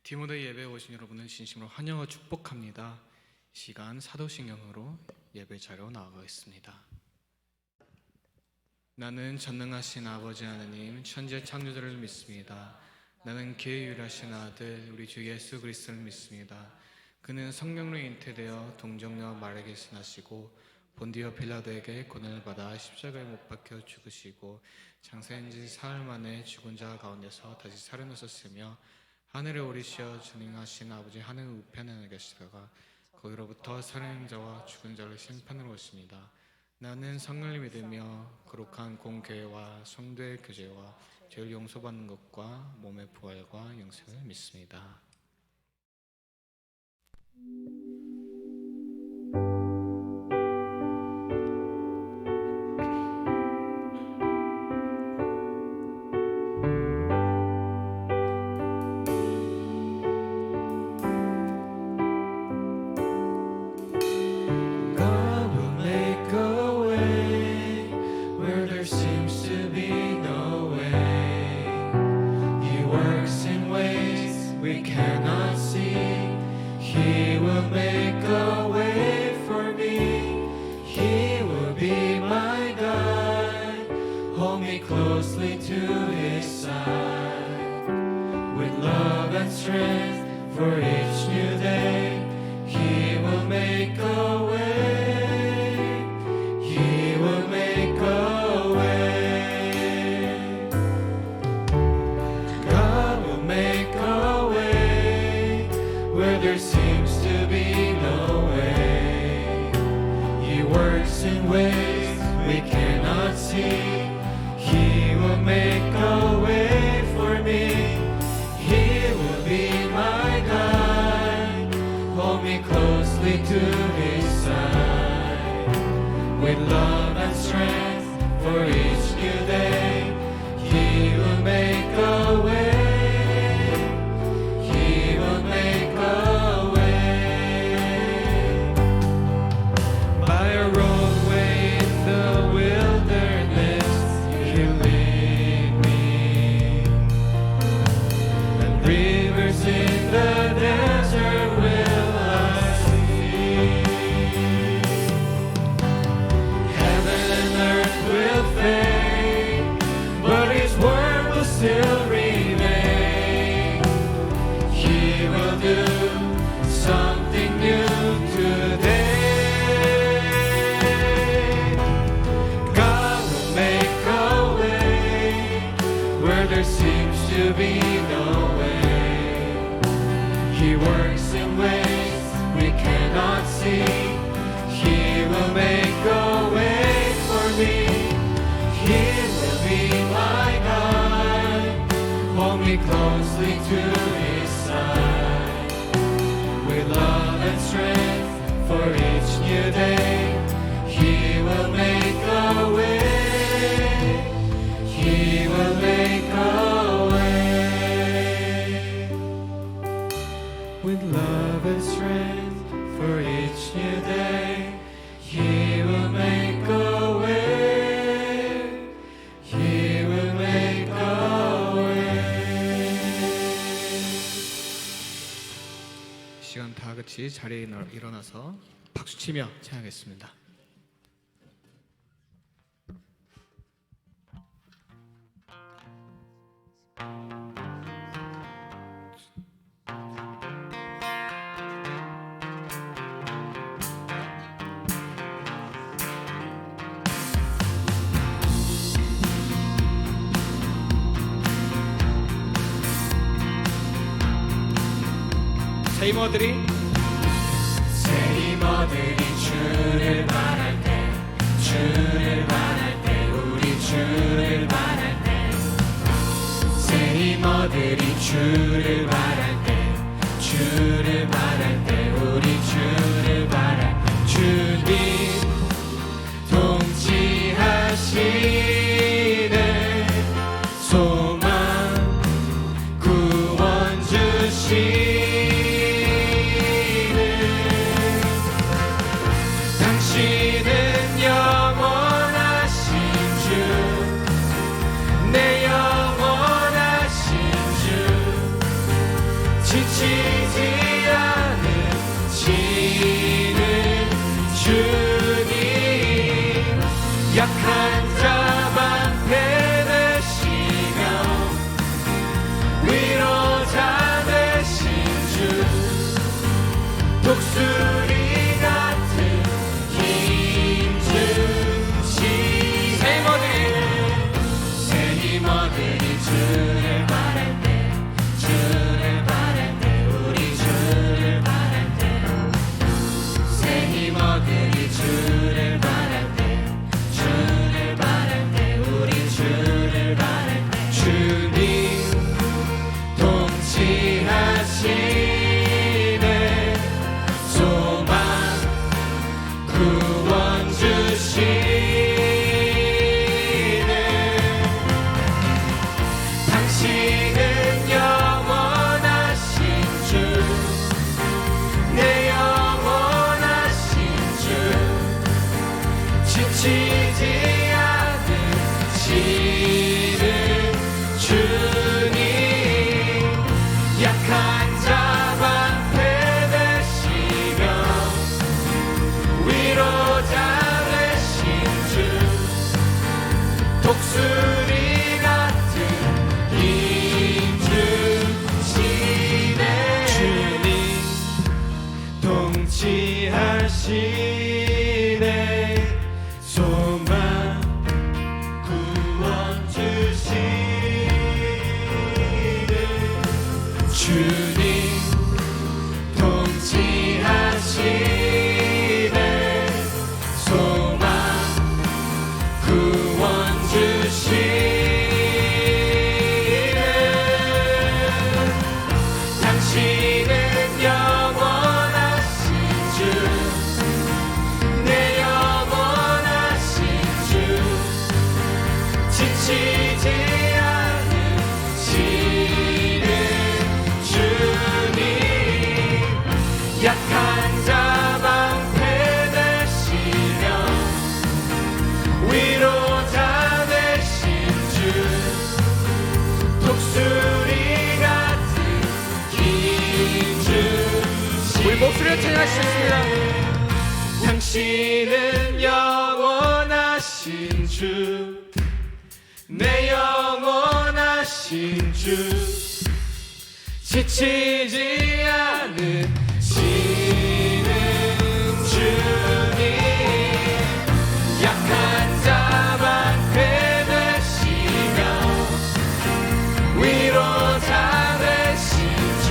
디모데 예배에 오신 여러분을 진심으로 환영하고 축복합니다. 이 시간 사도신경으로 예배 자료 나아가겠습니다. 나는 전능하신 아버지 하나님 천지의 창조주를 믿습니다. 나는 그의 유일하신 아들 우리 주 예수 그리스도를 믿습니다. 그는 성령으로 잉태되어 동정녀 마리아에게서 나시고 본디오 빌라도에게 고난을 받아 십자가에 못 박혀 죽으시고 장사한 지 사흘 만에 죽은 자 가운데서 다시 살아나셨으며 하늘에 오르시어 전능하신 아버지 하늘 우편에 계시다가 거기로부터 살아있는 자와 죽은 자를 심판으로 오십니다. 나는 성령을 믿으며 거룩한 공교회와 성도의 교제와 죄를 용서받는 것과 몸의 부활과 영생을 믿습니다. Closely to his side, with love and strength for each new day, he will make a way, he will make a way. God will make a way where there seems to be no way. He works in ways we cannot see. He will make a way for me. He will be my guide. Hold me closely to his side. With love and strength for each new day, he will make a way. He will make a way. By a roadway in the wilderness, He'll lead me, and rivers in the desert will I see. Heaven and earth will fade, but His word will still remain. He will do something new today. There seems to be no way. He works in ways we cannot see. He will make a way for me. He will be my guide. Hold me closely to his side. With love and strength for each new day, he will make a way. He will make a way. With love and strength for each new day, he will make a way. He will make a way. 시간 다 같이 자리에 일어나서 박수치며 찬양하겠습니다. 새 이모들이 주를 바랄 때, 주를 바랄 때, 우리 주를 바랄 때, 새 이모들이 주를 바랄 때, 주를 바랄 때, 우리 주를 바랄 때, 주님 통치하시네, 소망 구원 주시. 당신은 영원하신 주, 내 영원하신 주, 지친 독수리 같은 힘 주시네 새 힘 얻으니 주를 바랄 때 우리 주를 바랄 때 새 힘 얻으니 주를 바랄 때 우리 주를 바랄 때 주님 통치하시네 소망 구원 주시네 당신은 영원하신 주 내 영원하신 주 지치지 않으시는 주님 약한 자 방패 되시며 위로자 되신 주 독수리 같은 힘 주시네 주님 통치하시네 소망 구원 주시네 주님 통치하시네 소망 구원 주시네 당신은 영원하신 주 내 영원하신 주 지치지 않으시는 주님 약한 자 방패 되시며 위로자 되신 주 독수리 같은 힘 주시네 우리 목소리로 찬양하시겠습니다. 당신은 영원하신 주 내 영원하신 주 지치지 않으시는 주님 약한 자 방패 되시며 위로자 되신 주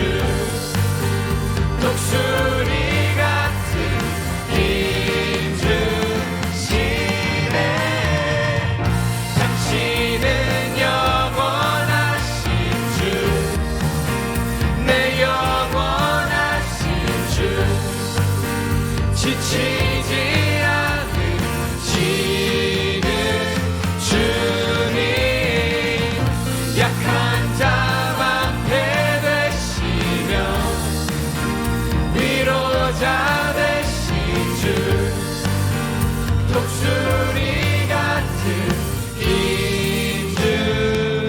독수리 같은 힘 주시네 당신은 영원하신 주 내 영원하신 주 지치지 않으시는 주님 약한 자 방패 되시며 위로자 되신 주 독수리 같은 힘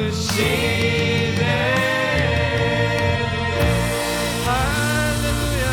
주시네 할렐루야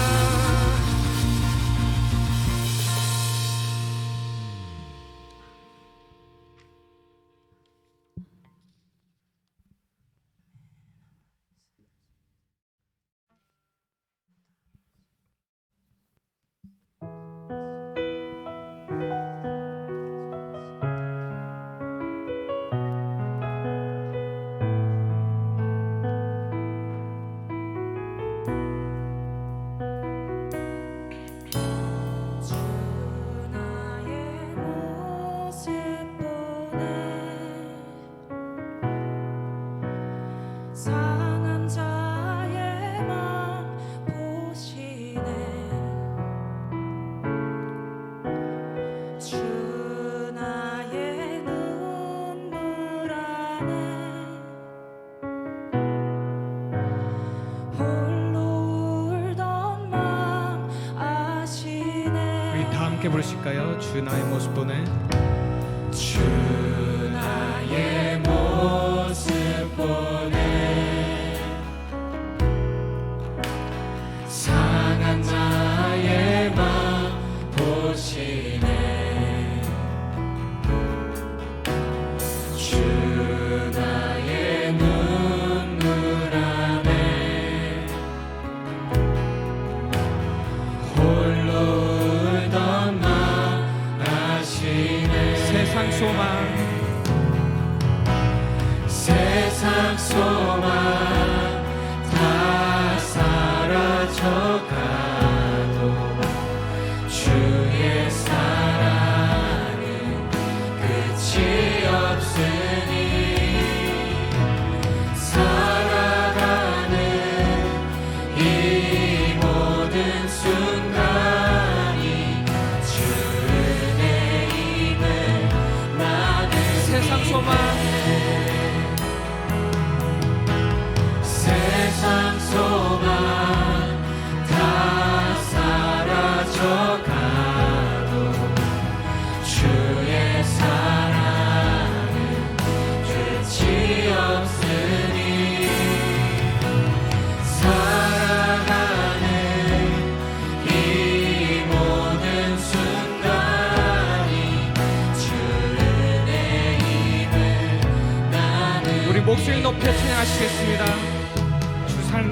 함께 부르실까요? 주 나의 모습 보네. 주 나의 모습 보네 상한 나의 맘 보시네 주 나의 눈물 안에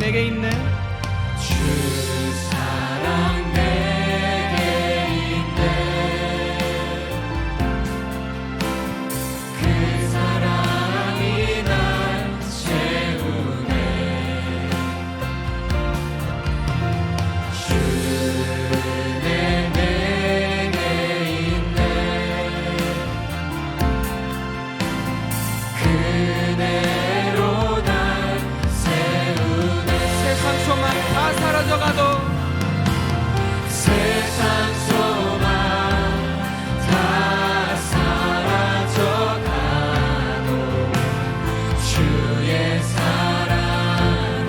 내게 있네. 주 사랑 내게 있네. 그 사랑이 날 채우네. 주 내게 있네. 그대로 날 세우네. 세상 소망 다 사라져가도 세상 소망 다 사라져가도 주의 사랑은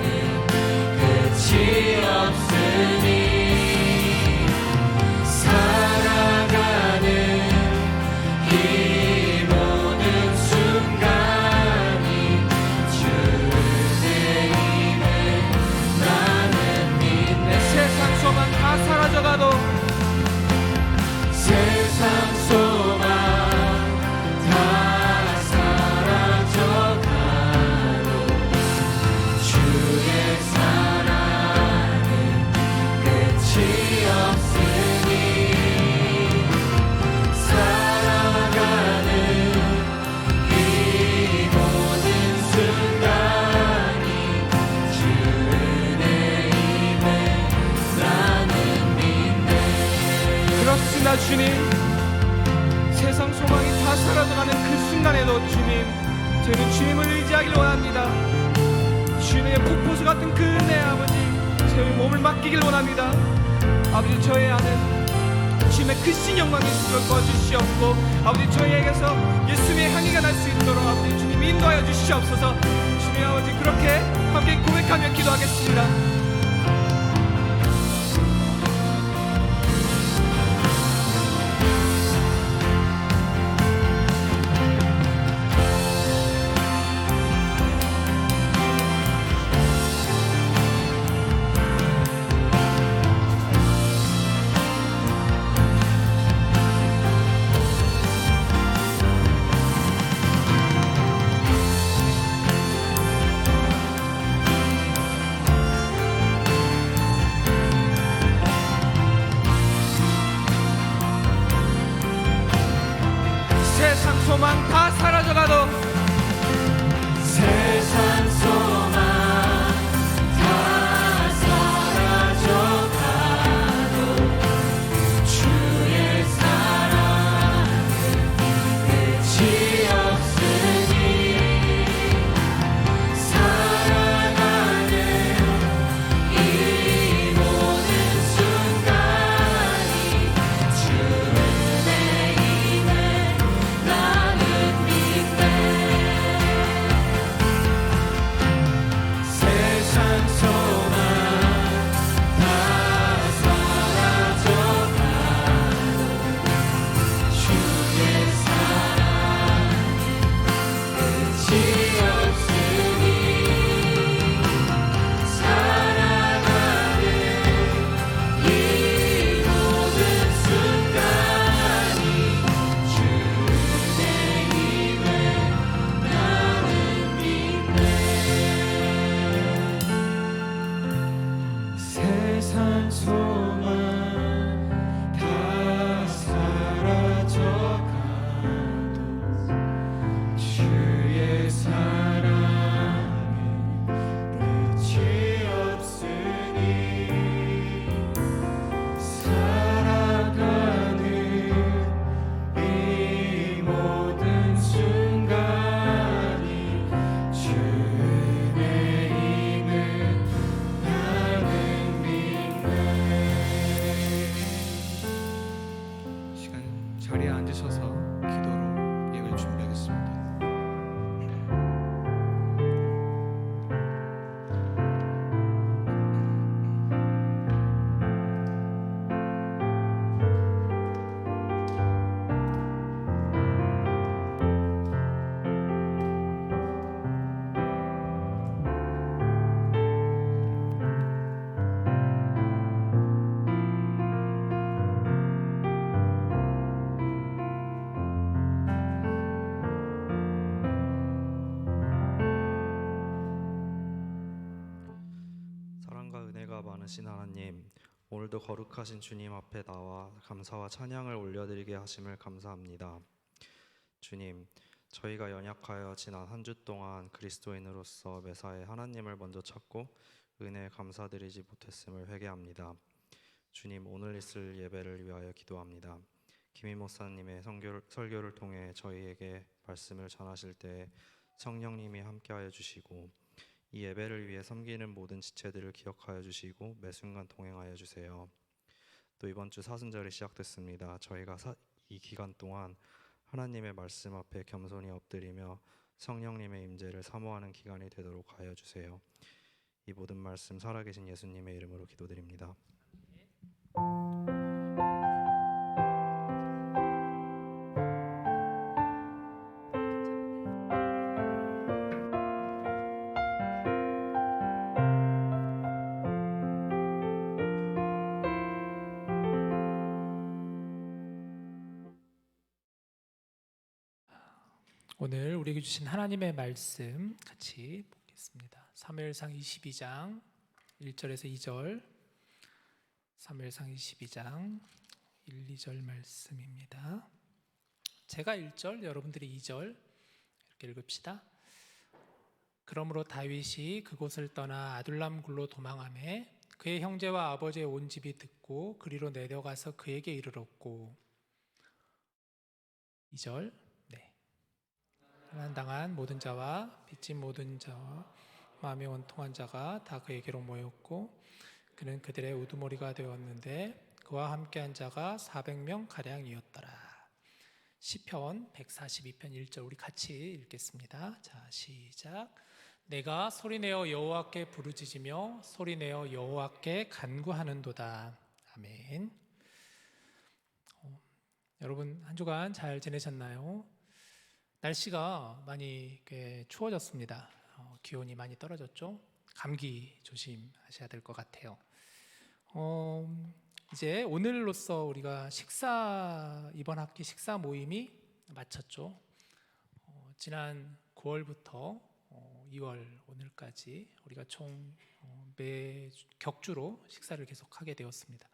끝이 없으니 살아가는 이 모든 순간이 주의 힘에 나는 믿네. 세상 소망 다 사라져가도 세상 소망 다 사라져가도 주의 사랑은 끝이 없으니 살아가는 이 모든 순간이 주의 힘에 나는 믿네. 그렇습니다. 주님, 세상 소망이 다 사라져가는 그 순간에도 주님, 저희는 주님을 의지하길 원합니다. 주님의 폭포수 같은 그 은혜 아버지, 저희 몸을 맡기길 원합니다. 아버지, 저희 안에 주님의 크신 영광이 있도록 도와주시옵고, 아버지, 저희에게서 예수님의 향기가 날 수 있도록 아버지 주님 인도하여 주시옵소서. 주님 아버지, 그렇게 함께 고백하며 기도하겠습니다. 은혜가 많으신 하나님, 오늘도 거룩하신 주님 앞에 나와 감사와 찬양을 올려드리게 하심을 감사합니다. 주님, 저희가 연약하여 지난 한 주 동안 그리스도인으로서 매사에 하나님을 먼저 찾고 은혜에 감사드리지 못했음을 회개합니다. 주님, 오늘 있을 예배를 위하여 기도합니다. 김희 목사님의 설교를 통해 저희에게 말씀을 전하실 때 성령님이 함께하여 주시고 이 예배를 위해 섬기는 모든 지체들을 기억하여 주시고 매 순간 동행하여 주세요. 또 이번 주 사순절이 시작됐습니다. 저희가 이 기간 동안 하나님의 말씀 앞에 겸손히 엎드리며 성령님의 임재를 사모하는 기간이 되도록 하여 주세요. 이 모든 말씀 살아계신 예수님의 이름으로 기도드립니다. 오늘 우리에게 주신 하나님의 말씀 같이 보겠습니다. 사무엘상 22장 1절에서 2절, 사무엘상 22장 1, 2절 말씀입니다. 제가 1절, 여러분들이 2절 이렇게 읽읍시다. 그러므로 다윗이 그곳을 떠나 아둘람 굴로 도망하매 그의 형제와 아버지의 온 집이 듣고 그리로 내려가서 그에게 이르렀고, 2절, 한난당한 모든 자와 빚진 모든 자와 마음이 원통한 자가 다 그에게로 모였고 그는 그들의 우두머리가 되었는데 그와 함께한 자가 400명 가량이었더라. 시편 142편 1절 우리 같이 읽겠습니다. 자, 시작. 내가 소리내어 여호와께 부르짖으며 소리내어 여호와께 간구하는도다. 아멘. 여러분 한 주간 잘 지내셨나요? 날씨가 많이 추워졌습니다. 기온이 많이 떨어졌죠. 감기 조심하셔야 될 것 같아요. 이제 오늘로써 우리가 이번 학기 식사 모임이 마쳤죠. 지난 9월부터 2월 오늘까지 우리가 총 매 격주로 식사를 계속하게 되었습니다.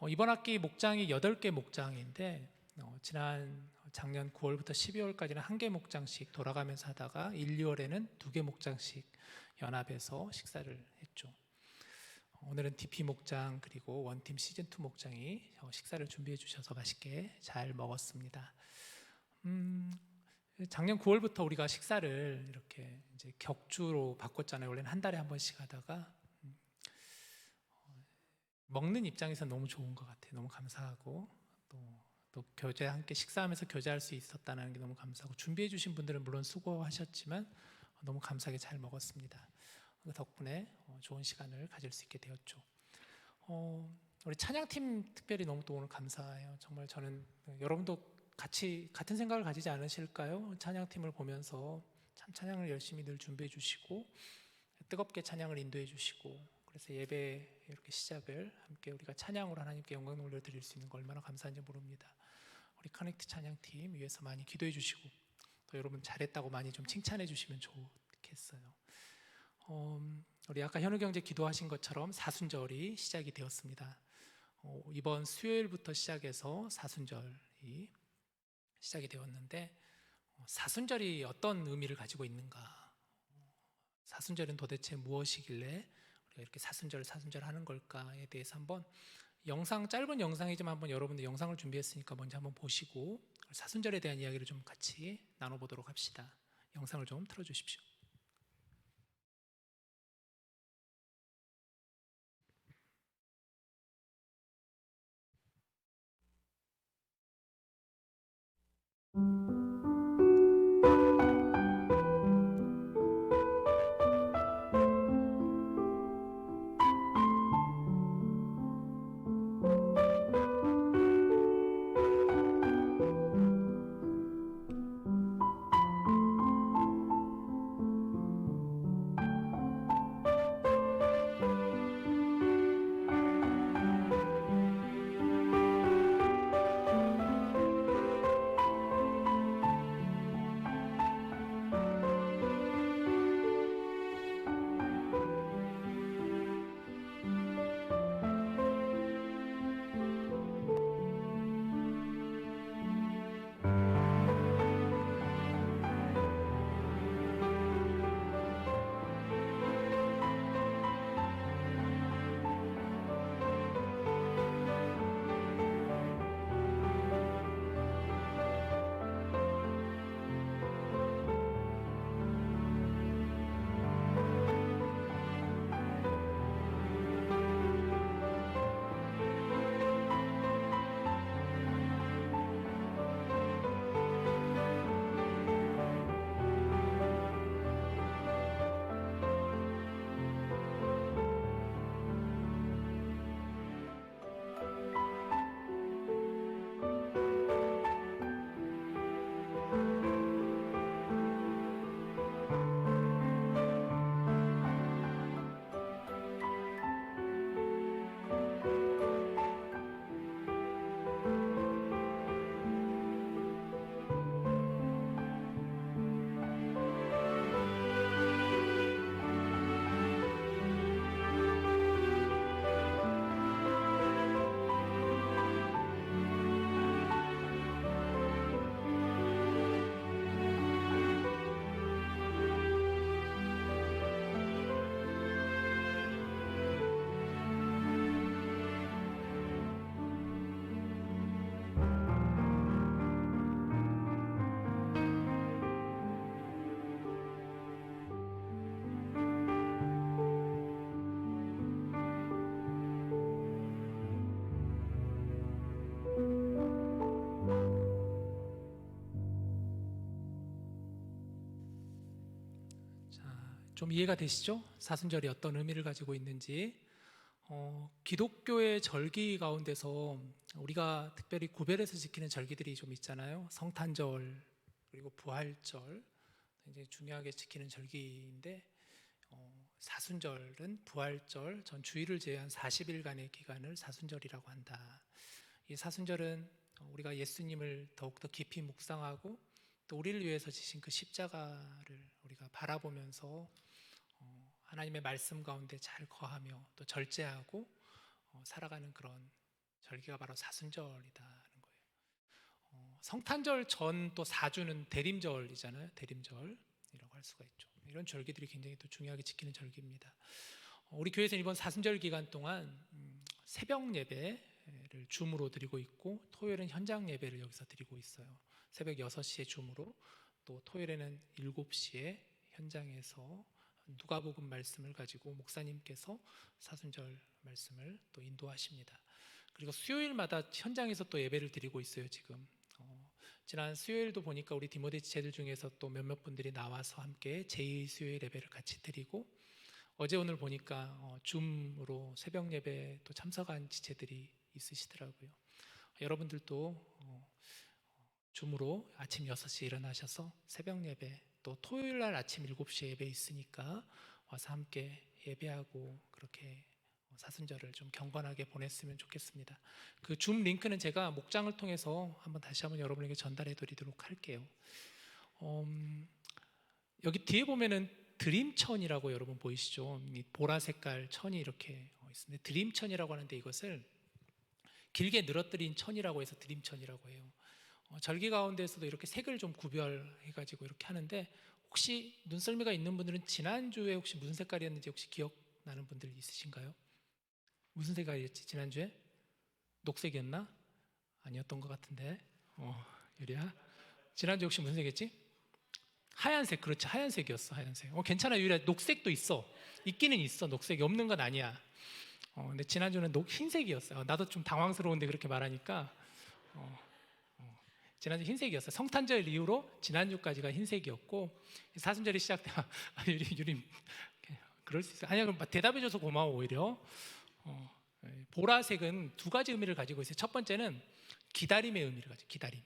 이번 학기 목장이 8개 목장인데 작년 9월부터 12월까지는 1개 목장씩 돌아가면서 하다가 1, 2월에는 2개 목장씩 연합해서 식사를 했죠. 오늘은 DP 목장 그리고 원팀 시즌2 목장이 식사를 준비해 주셔서 맛있게 잘 먹었습니다. 작년 9월부터 우리가 식사를 이렇게 이제 격주로 바꿨잖아요. 원래는 한 달에 한 번씩 하다가 먹는 입장에서 너무 좋은 것 같아요. 너무 감사하고 또 함께 식사하면서 교제할 수 있었다는 게 너무 감사하고 준비해 주신 분들은 물론 수고하셨지만 너무 감사하게 잘 먹었습니다. 그 덕분에 좋은 시간을 가질 수 있게 되었죠. 우리 찬양팀 특별히 너무 또 오늘 감사해요. 정말 저는 여러분도 같은 생각을 가지지 않으실까요? 찬양팀을 보면서 참 찬양을 열심히 늘 준비해 주시고 뜨겁게 찬양을 인도해 주시고 그래서 예배 이렇게 시작을 함께 우리가 찬양으로 하나님께 영광 올려드릴 수 있는 거 얼마나 감사한지 모릅니다. 우리 커넥트 찬양팀 위해서 많이 기도해 주시고 또 여러분 잘했다고 많이 좀 칭찬해 주시면 좋겠어요. 우리 아까 현우경제 기도하신 것처럼 사순절이 시작이 되었습니다. 이번 수요일부터 시작해서 사순절이 시작이 되었는데 사순절이 어떤 의미를 가지고 있는가? 사순절은 도대체 무엇이길래 우리가 이렇게 사순절 하는 걸까에 대해서 한번 짧은 영상이지만 한번 여러분들 영상을 준비했으니까 먼저 한번 보시고 사순절에 대한 이야기를 좀 같이 나눠보도록 합시다. 영상을 좀 틀어주십시오. 좀 이해가 되시죠? 사순절이 어떤 의미를 가지고 있는지. 기독교의 절기 가운데서 우리가 특별히 구별해서 지키는 절기들이 좀 있잖아요. 성탄절 그리고 부활절 굉장히 중요하게 지키는 절기인데 사순절은 부활절 전 주일을 제외한 40일간의 기간을 사순절이라고 한다. 이 사순절은 우리가 예수님을 더욱더 깊이 묵상하고 또 우리를 위해서 지신 그 십자가를 우리가 바라보면서 하나님의 말씀 가운데 잘 거하며 또 절제하고 살아가는 그런 절기가 바로 사순절이다는 거예요. 성탄절 전 또 4주는 대림절이잖아요. 대림절이라고 할 수가 있죠. 이런 절기들이 굉장히 또 중요하게 지키는 절기입니다. 우리 교회에서는 이번 사순절 기간 동안 새벽 예배를 줌으로 드리고 있고 토요일은 현장 예배를 여기서 드리고 있어요. 새벽 6시에 줌으로 또 토요일에는 7시에 현장에서 누가복음 말씀을 가지고 목사님께서 사순절 말씀을 또 인도하십니다. 그리고 수요일마다 현장에서 또 예배를 드리고 있어요. 지금 지난 수요일도 보니까 우리 디모데 지체들 중에서 또 몇몇 분들이 나와서 함께 제2수요일 예배를 같이 드리고 어제 오늘 보니까 줌으로 새벽 예배 또 참석한 지체들이 있으시더라고요. 여러분들도 줌으로 아침 6시에 일어나셔서 새벽 예배 또 토요일 날 아침 7시에 예배 있으니까 와서 함께 예배하고 그렇게 사순절을 좀 경건하게 보냈으면 좋겠습니다. 그 줌 링크는 제가 목장을 통해서 다시 한번 여러분에게 전달해 드리도록 할게요. 여기 뒤에 보면은 드림천이라고 여러분 보이시죠? 이 보라 색깔 천이 이렇게 있습니다. 드림천이라고 하는데 이것을 길게 늘어뜨린 천이라고 해서 드림천이라고 해요. 절기 가운데서도 이렇게 색을 좀 구별해가지고 이렇게 하는데 혹시 눈썰미가 있는 분들은 지난주에 혹시 무슨 색깔이었는지 혹시 기억나는 분들 있으신가요? 무슨 색깔이었지 지난주에? 녹색이었나? 아니었던 것 같은데 유리야 지난주 혹시 무슨 색이었지? 하얀색. 그렇지, 하얀색이었어. 하얀색. 괜찮아 유리야, 녹색도 있기는 있어. 녹색이 없는 건 아니야. 근데 지난주는 흰색이었어요. 나도 좀 당황스러운데 그렇게 말하니까 지난주 흰색이었어요. 성탄절 이후로 지난주까지가 흰색이었고 사순절이 시작되면 유림 그럴 수 있어요. 아니야, 그럼 대답해줘서 고마워. 오히려 보라색은 두 가지 의미를 가지고 있어요. 첫 번째는 기다림의 의미를 가지고 기다림.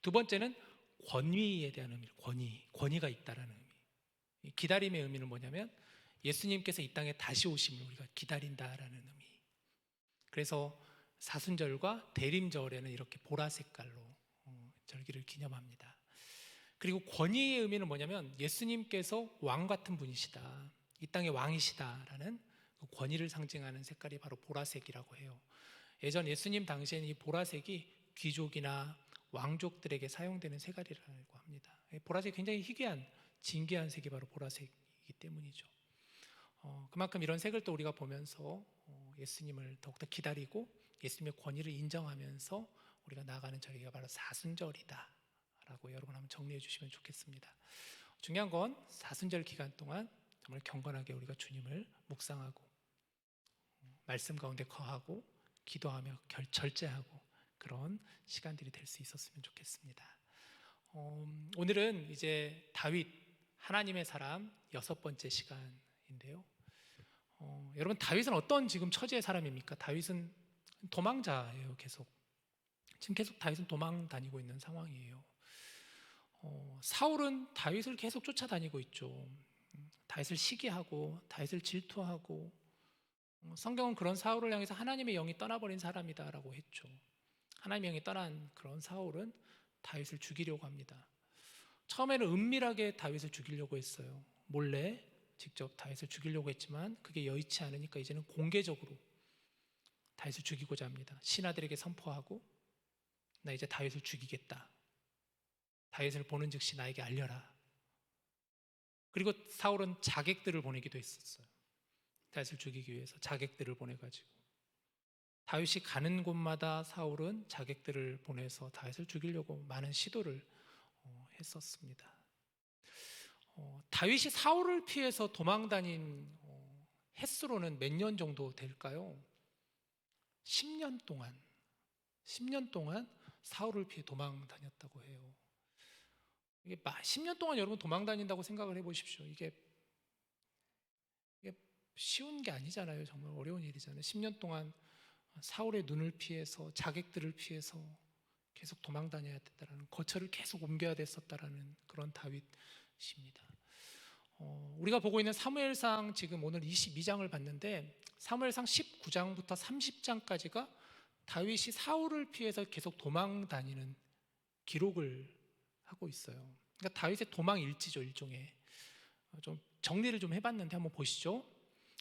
두 번째는 권위에 대한 의미를 권위가 있다라는 의미. 기다림의 의미는 뭐냐면 예수님께서 이 땅에 다시 오심을 우리가 기다린다라는 의미. 그래서 사순절과 대림절에는 이렇게 보라 색깔로 절기를 기념합니다. 그리고 권위의 의미는 뭐냐면 예수님께서 왕 같은 분이시다, 이 땅의 왕이시다라는 그 권위를 상징하는 색깔이 바로 보라색이라고 해요. 예전 예수님 당시에는 이 보라색이 귀족이나 왕족들에게 사용되는 색깔이라고 합니다. 보라색이 굉장히 희귀한 진귀한 색이 바로 보라색이기 때문이죠. 그만큼 이런 색을 또 우리가 보면서 예수님을 더욱더 기다리고 예수님의 권위를 인정하면서 우리가 나아가는 절기가 바로 사순절이다 라고 여러분 한번 정리해 주시면 좋겠습니다. 중요한 건 사순절 기간 동안 정말 경건하게 우리가 주님을 묵상하고 말씀 가운데 거하고 기도하며 절제하고 그런 시간들이 될 수 있었으면 좋겠습니다. 오늘은 이제 다윗, 하나님의 사람 6번째 시간인데요. 여러분 다윗은 어떤 지금 처지의 사람입니까? 다윗은 도망자예요. 지금 계속 다윗은 도망 다니고 있는 상황이에요. 사울은 다윗을 계속 쫓아다니고 있죠. 다윗을 시기하고 다윗을 질투하고 성경은 그런 사울을 향해서 하나님의 영이 떠나버린 사람이다라고 했죠. 하나님의 영이 떠난 그런 사울은 다윗을 죽이려고 합니다. 처음에는 은밀하게 다윗을 죽이려고 했어요. 몰래 직접 다윗을 죽이려고 했지만 그게 여의치 않으니까 이제는 공개적으로 다윗을 죽이고자 합니다. 신하들에게 선포하고 나 이제 다윗을 죽이겠다. 다윗을 보는 즉시 나에게 알려라. 그리고 사울은 자객들을 보내기도 했었어요. 다윗을 죽이기 위해서 자객들을 보내가지고 다윗이 가는 곳마다 사울은 자객들을 보내서 다윗을 죽이려고 많은 시도를 했었습니다. 다윗이 사울을 피해서 도망다닌 횟수로는 몇 년 정도 될까요? 10년 동안 사울을 피해 도망 다녔다고 해요. 이게 10년 동안 여러분 도망 다닌다고 생각을 해보십시오. 이게 이게 쉬운 게 아니잖아요. 정말 어려운 일이잖아요. 10년 동안 사울의 눈을 피해서 자객들을 피해서 계속 도망 다녀야 됐다라는, 거처를 계속 옮겨야 됐었다라는 그런 다윗입니다. 우리가 보고 있는 사무엘상 지금 오늘 22장을 봤는데 사무엘상 19장부터 30장까지가 다윗이 사울을 피해서 계속 도망 다니는 기록을 하고 있어요. 그러니까 다윗의 도망 일지죠, 일종의. 좀 정리를 좀 해봤는데 한번 보시죠.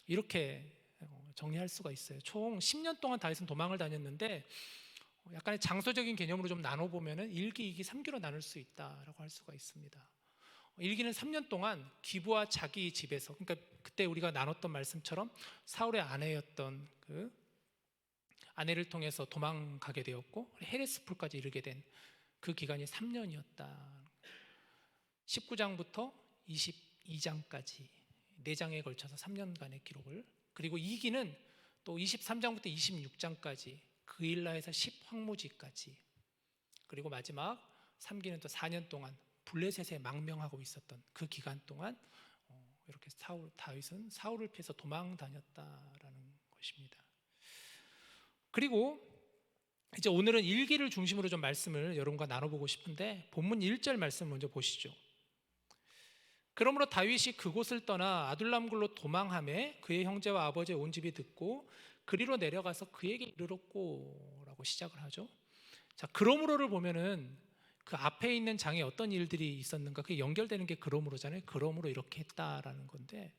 이렇게 정리할 수가 있어요. 총 10년 동안 다윗은 도망을 다녔는데 약간의 장소적인 개념으로 좀 나눠보면은 1기, 2기, 3기로 나눌 수 있다라고 할 수가 있습니다. 1기는 3년 동안 기브와 자기 집에서, 그러니까 그때 우리가 나눴던 말씀처럼 사울의 아내였던 그 아내를 통해서 도망가게 되었고 헤레스폴까지 이르게 된 그 기간이 3년이었다. 19장부터 22장까지 4장에 걸쳐서 3년간의 기록을, 그리고 2기는 또 23장부터 26장까지 그일라에서 10황무지까지, 그리고 마지막 3기는 또 4년 동안 블레셋에 망명하고 있었던 그 기간 동안 이렇게 다윗은 사울을 피해서 도망 다녔다라는 것입니다. 그리고 이제 오늘은 1기를 중심으로 좀 말씀을 여러분과 나눠보고 싶은데 본문 1절 말씀 먼저 보시죠. 그러므로 다윗이 그곳을 떠나 아둘람굴로 도망하매 그의 형제와 아버지의 온 집이 듣고 그리로 내려가서 그에게 이르렀고 라고 시작을 하죠. 자, 그러므로를 보면은 그 앞에 있는 장에 어떤 일들이 있었는가, 그게 연결되는 게 그러므로잖아요. 그러므로 이렇게 했다라는 건데,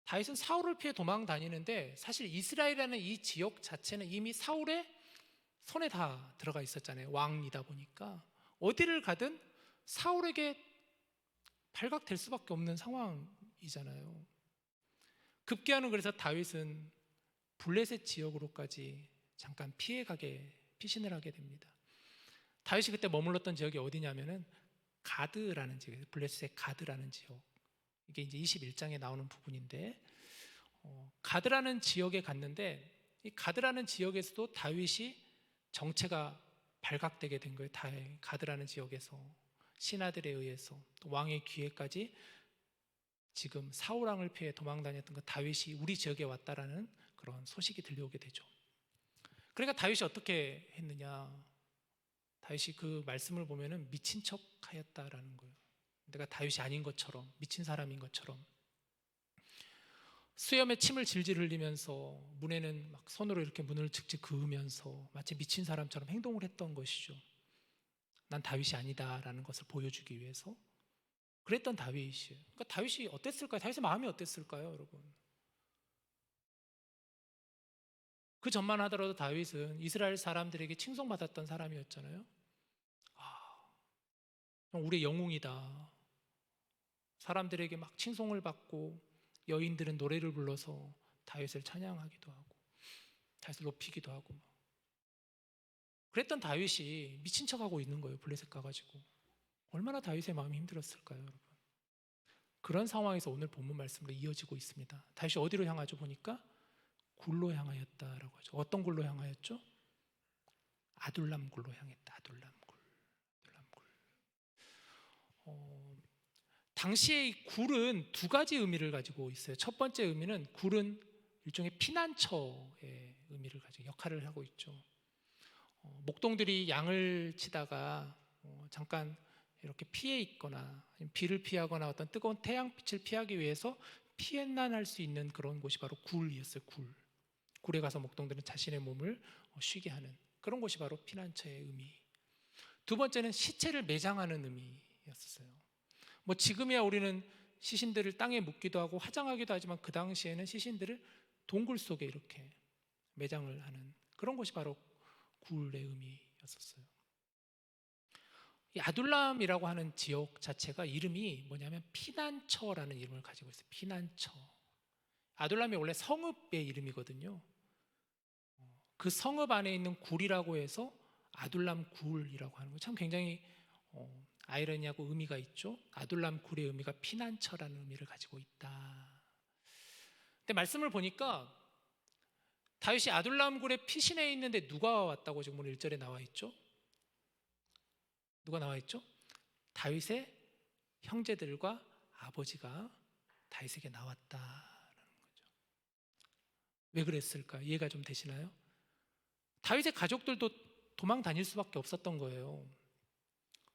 다윗은 사울을 피해 도망 다니는데 사실 이스라엘이라는 이 지역 자체는 이미 사울의 손에 다 들어가 있었잖아요. 왕이다 보니까 어디를 가든 사울에게 발각될 수밖에 없는 상황이잖아요. 급기야는 그래서 다윗은 블레셋 지역으로까지 잠깐 피신을 하게 됩니다. 다윗이 그때 머물렀던 지역이 어디냐면은 가드라는 지역이에요. 블레셋의 가드라는 지역. 이게 이제 21장에 나오는 부분인데, 가드라는 지역에 갔는데 이 가드라는 지역에서도 다윗이 정체가 발각되게 된 거예요. 가드라는 지역에서 신하들에 의해서 또 왕의 귀에까지 지금 사울 왕을 피해 도망 다녔던 그 다윗이 우리 지역에 왔다라는 그런 소식이 들려오게 되죠. 그러니까 다윗이 어떻게 했느냐? 다윗이 그 말씀을 보면은 미친 척 하였다라는 거예요. 내가 다윗이 아닌 것처럼, 미친 사람인 것처럼 수염에 침을 질질 흘리면서 문에는 막 손으로 이렇게 문을 직접 그으면서 마치 미친 사람처럼 행동을 했던 것이죠. 난 다윗이 아니다라는 것을 보여주기 위해서 그랬던 다윗이에요. 그러니까 다윗이 어땠을까요? 다윗의 마음이 어땠을까요, 여러분? 그 전만 하더라도 다윗은 이스라엘 사람들에게 칭송받았던 사람이었잖아요. 우리의 영웅이다. 사람들에게 막 칭송을 받고 여인들은 노래를 불러서 다윗을 찬양하기도 하고 다윗을 높이기도 하고 그랬던 다윗이 미친 척하고 있는 거예요. 블레셋 가가지고. 얼마나 다윗의 마음이 힘들었을까요, 여러분? 그런 상황에서 오늘 본문 말씀으로 이어지고 있습니다. 다윗이 어디로 향하죠? 보니까 굴로 향하였다라고 하죠. 어떤 굴로 향하였죠? 아둘람 굴로 향했다. 아둘람 굴. 당시에 이 굴은 두 가지 의미를 가지고 있어요. 첫 번째 의미는 굴은 일종의 피난처의 의미를 가지고 역할을 하고 있죠. 목동들이 양을 치다가 잠깐 이렇게 피해 있거나 비를 피하거나 어떤 뜨거운 태양빛을 피하기 위해서 피해난할 수 있는 그런 곳이 바로 굴이었어요. 굴에 가서 목동들은 자신의 몸을 쉬게 하는 그런 곳이 바로 피난처의 의미. 두 번째는 시체를 매장하는 의미였어요. 뭐 지금이야 우리는 시신들을 땅에 묻기도 하고 화장하기도 하지만 그 당시에는 시신들을 동굴 속에 이렇게 매장을 하는 그런 곳이 바로 굴의 의미였었어요. 이 아둘람이라고 하는 지역 자체가 이름이 뭐냐면 피난처라는 이름을 가지고 있어요. 피난처. 아둘람이 원래 성읍의 이름이거든요. 그 성읍 안에 있는 굴이라고 해서 아둘람 굴이라고 하는 거 참 굉장히 아이러니하고 의미가 있죠. 아둘람 굴의 의미가 피난처라는 의미를 가지고 있다. 근데 말씀을 보니까 다윗이 아둘람 굴에 피신해 있는데 누가 왔다고 지금 오늘 1절에 나와 있죠? 누가 나와 있죠? 다윗의 형제들과 아버지가 다윗에게 나왔다라는 거죠. 왜 그랬을까? 이해가 좀 되시나요? 다윗의 가족들도 도망 다닐 수밖에 없었던 거예요.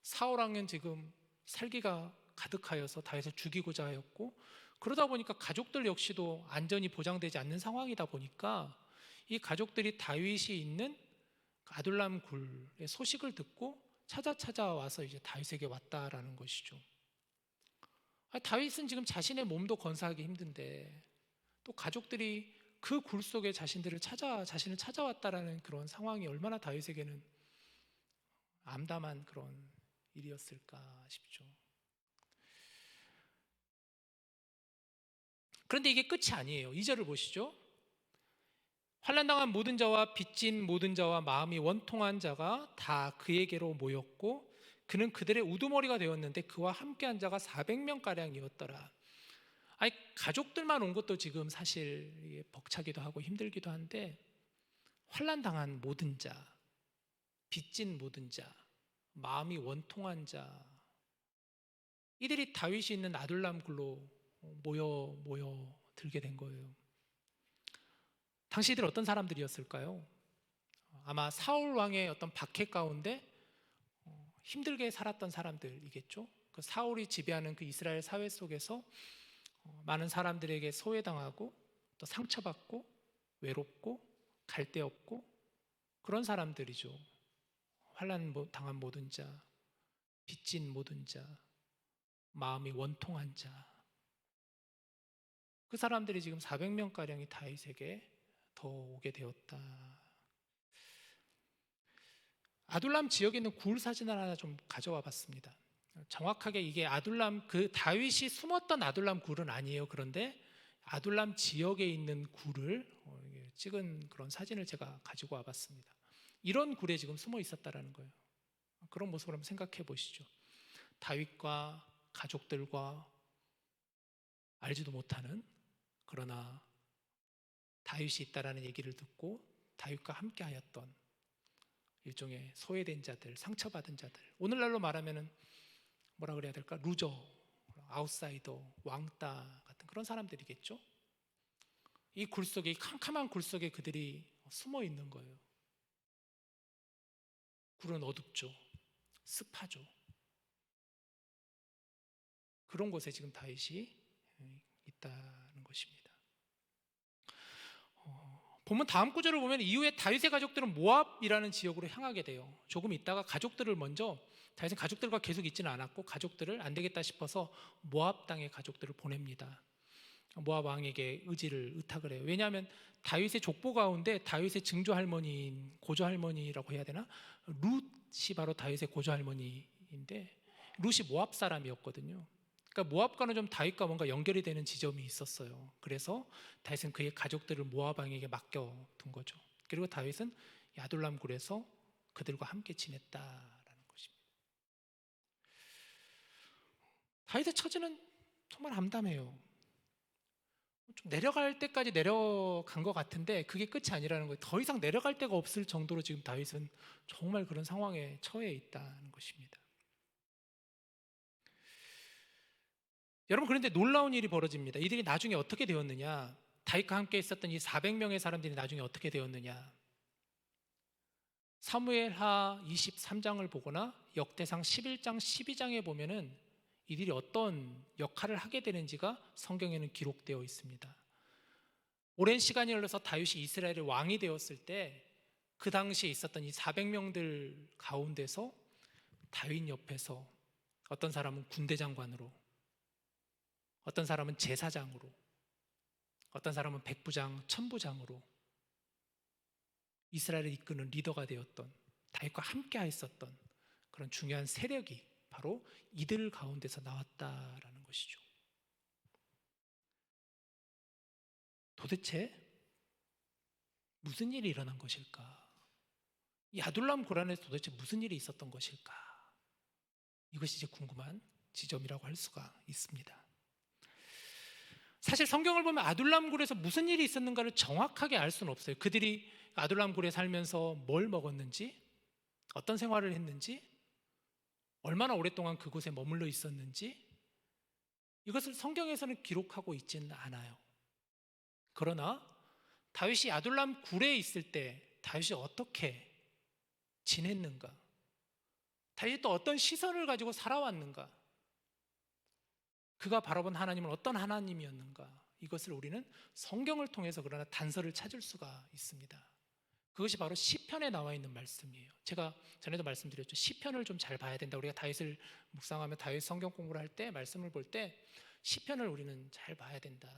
사울 왕은 지금 살기가 가득하여서 다윗을 죽이고자 하였고, 그러다 보니까 가족들 역시도 안전이 보장되지 않는 상황이다 보니까 이 가족들이 다윗이 있는 아둘람 굴의 소식을 듣고 찾아와서 이제 다윗에게 왔다라는 것이죠. 다윗은 지금 자신의 몸도 건사하기 힘든데 또 가족들이 그 굴 속에 자신을 찾아왔다라는 그런 상황이 얼마나 다윗에게는 암담한 그런 일이었을까 싶죠. 그런데 이게 끝이 아니에요. 2절을 보시죠. 환난당한 모든 자와 빚진 모든 자와 마음이 원통한 자가 다 그에게로 모였고 그는 그들의 우두머리가 되었는데 그와 함께한 자가 400명가량이었더라. 아니, 가족들만 온 것도 지금 사실 벅차기도 하고 힘들기도 한데 환난당한 모든 자, 빚진 모든 자, 마음이 원통한 자, 이들이 다윗이 있는 아둘람 굴로 모여 들게 된 거예요. 당시 이들 어떤 사람들이었을까요? 아마 사울 왕의 어떤 박해 가운데 힘들게 살았던 사람들이겠죠. 그 사울이 지배하는 그 이스라엘 사회 속에서 많은 사람들에게 소외당하고 또 상처받고 외롭고 갈 데 없고 그런 사람들이죠. 환난 당한 모든 자, 빚진 모든 자, 마음이 원통한 자, 그 사람들이 지금 400명가량이 다윗에게 더 오게 되었다. 아둘람 지역에 있는 굴 사진을 하나 좀 가져와 봤습니다. 정확하게 이게 아둘람, 그 다윗이 숨었던 아둘람 굴은 아니에요. 그런데 아둘람 지역에 있는 굴을 찍은 그런 사진을 제가 가지고 와 봤습니다. 이런 굴에 지금 숨어 있었다라는 거예요. 그런 모습을 한번 생각해 보시죠. 다윗과 가족들과 알지도 못하는, 그러나 다윗이 있다라는 얘기를 듣고 다윗과 함께 하였던 일종의 소외된 자들, 상처받은 자들, 오늘날로 말하면은 뭐라 그래야 될까? 루저, 아웃사이더, 왕따 같은 그런 사람들이겠죠. 이 굴 속에, 이 캄캄한 굴 속에 그들이 숨어 있는 거예요. 굴은 어둡죠. 습하죠. 그런 곳에 지금 다윗이 있다는 것입니다. 보면 다음 구절을 보면 이후에 다윗의 가족들은 모압이라는 지역으로 향하게 돼요. 조금 있다가 가족들을 먼저, 다윗은 가족들과 계속 있지는 않았고 가족들을 안 되겠다 싶어서 모압 땅의 가족들을 보냅니다. 모압 왕에게 의탁을 해요. 왜냐하면 다윗의 족보 가운데 다윗의 증조 할머니인, 고조 할머니라고 해야 되나? 룻이 바로 다윗의 고조 할머니인데 룻이 모압 사람이었거든요. 그러니까 모압과는 좀 다윗과 뭔가 연결이 되는 지점이 있었어요. 그래서 다윗은 그의 가족들을 모압 왕에게 맡겨둔 거죠. 그리고 다윗은 야둘람 굴에서 그들과 함께 지냈다라는 것입니다. 다윗의 처지는 정말 암담해요. 좀 내려갈 때까지 내려간 것 같은데 그게 끝이 아니라는 거예요. 더 이상 내려갈 데가 없을 정도로 지금 다윗은 정말 그런 상황에 처해 있다는 것입니다. 여러분, 그런데 놀라운 일이 벌어집니다. 이들이 나중에 어떻게 되었느냐? 다윗과 함께 있었던 이 400명의 사람들이 나중에 어떻게 되었느냐? 사무엘하 23장을 보거나 역대상 11장, 12장에 보면은 이들이 어떤 역할을 하게 되는지가 성경에는 기록되어 있습니다. 오랜 시간이 흘러서 다윗이 이스라엘의 왕이 되었을 때 그 당시에 있었던 이 400명들 가운데서 다윗 옆에서 어떤 사람은 군대 장관으로, 어떤 사람은 제사장으로, 어떤 사람은 백부장, 천부장으로 이스라엘을 이끄는 리더가 되었던, 다윗과 함께 했었던 그런 중요한 세력이 바로 이들 가운데서 나왔다라는 것이죠. 도대체 무슨 일이 일어난 것일까? 이 아둘람 굴 안에서 도대체 무슨 일이 있었던 것일까? 이것이 이제 궁금한 지점이라고 할 수가 있습니다. 사실 성경을 보면 아둘람 굴에서 무슨 일이 있었는가를 정확하게 알 수는 없어요. 그들이 아둘람 굴에 살면서 뭘 먹었는지, 어떤 생활을 했는지, 얼마나 오랫동안 그곳에 머물러 있었는지, 이것을 성경에서는 기록하고 있지는 않아요. 그러나 다윗이 아둘람 굴에 있을 때 다윗이 어떻게 지냈는가? 다윗이 또 어떤 시선을 가지고 살아왔는가? 그가 바라본 하나님은 어떤 하나님이었는가? 이것을 우리는 성경을 통해서 그러나 단서를 찾을 수가 있습니다. 그것이 바로 시편에 나와 있는 말씀이에요. 제가 전에도 말씀드렸죠. 시편을 좀 잘 봐야 된다. 우리가 다윗을 묵상하며 다윗 성경 공부를 할 때, 말씀을 볼 때 시편을 우리는 잘 봐야 된다.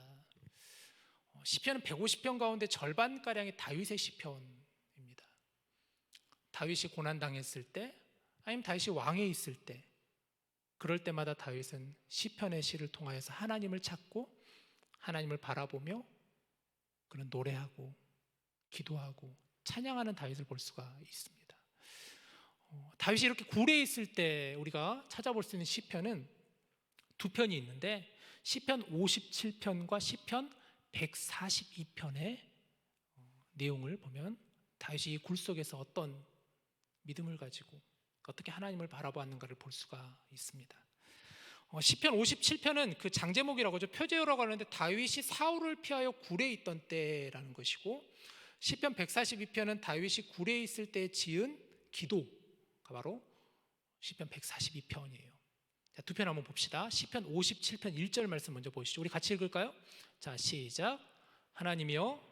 시편은 150편 가운데 절반가량이 다윗의 시편입니다. 다윗이 고난당했을 때, 아니면 다윗이 왕에 있을 때, 그럴 때마다 다윗은 시편의 시를 통하여서 하나님을 찾고 하나님을 바라보며 그런 노래하고 기도하고 찬양하는 다윗을 볼 수가 있습니다. 다윗이 이렇게 굴에 있을 때 우리가 찾아볼 수 있는 시편은 두 편이 있는데, 시편 57편과 시편 142편의 내용을 보면 다윗이 굴 속에서 어떤 믿음을 가지고 어떻게 하나님을 바라보았는가를 볼 수가 있습니다. 시편 57편은 그 장제목이라고 하죠. 표제어라고 하는데 다윗이 사울을 피하여 굴에 있던 때라는 것이고, 시편 142편은 다윗이 굴에 있을 때 지은 기도가 바로 시편 142편이에요. 자, 두 편 한번 봅시다. 시편 57편 1절 말씀 먼저 보시죠. 우리 같이 읽을까요? 자, 시작. 하나님이여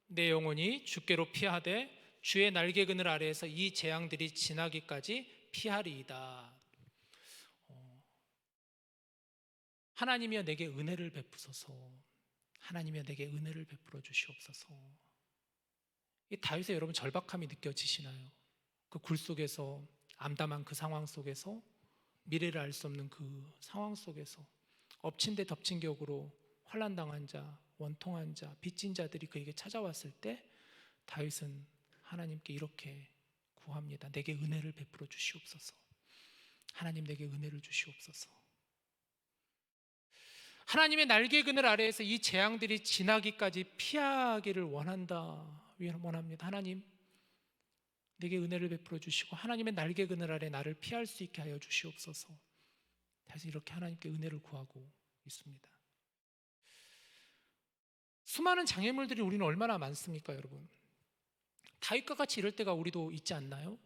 내 영혼이 주께로 피하되 주의 날개 그늘 아래에서 이 재앙들이 지나기까지 피하리이다. 하나님이여 내게 은혜를 베푸소서. 하나님이여 내게 은혜를 베풀어 주시옵소서. 이 다윗의 여러분 절박함이 느껴지시나요? 그 굴 속에서, 암담한 그 상황 속에서, 미래를 알 수 없는 그 상황 속에서 엎친 데 덮친 격으로 환난당한 자, 원통한 자, 빚진 자들이 그에게 찾아왔을 때 다윗은 하나님께 이렇게 구합니다. 내게 은혜를 베풀어 주시옵소서. 하나님 내게 은혜를 주시옵소서. 하나님의 날개 그늘 아래에서 이 재앙들이 지나기까지 피하기를 원합니다. 하나님 내게 은혜를 베풀어 주시고 하나님의 날개 그늘 아래 나를 피할 수 있게 하여 주시옵소서. 다시 이렇게 하나님께 은혜를 구하고 있습니다. 수많은 장애물들이 우리는 얼마나 많습니까, 여러분? 다윗과 같이 이럴 때가 우리도 있지 않나요?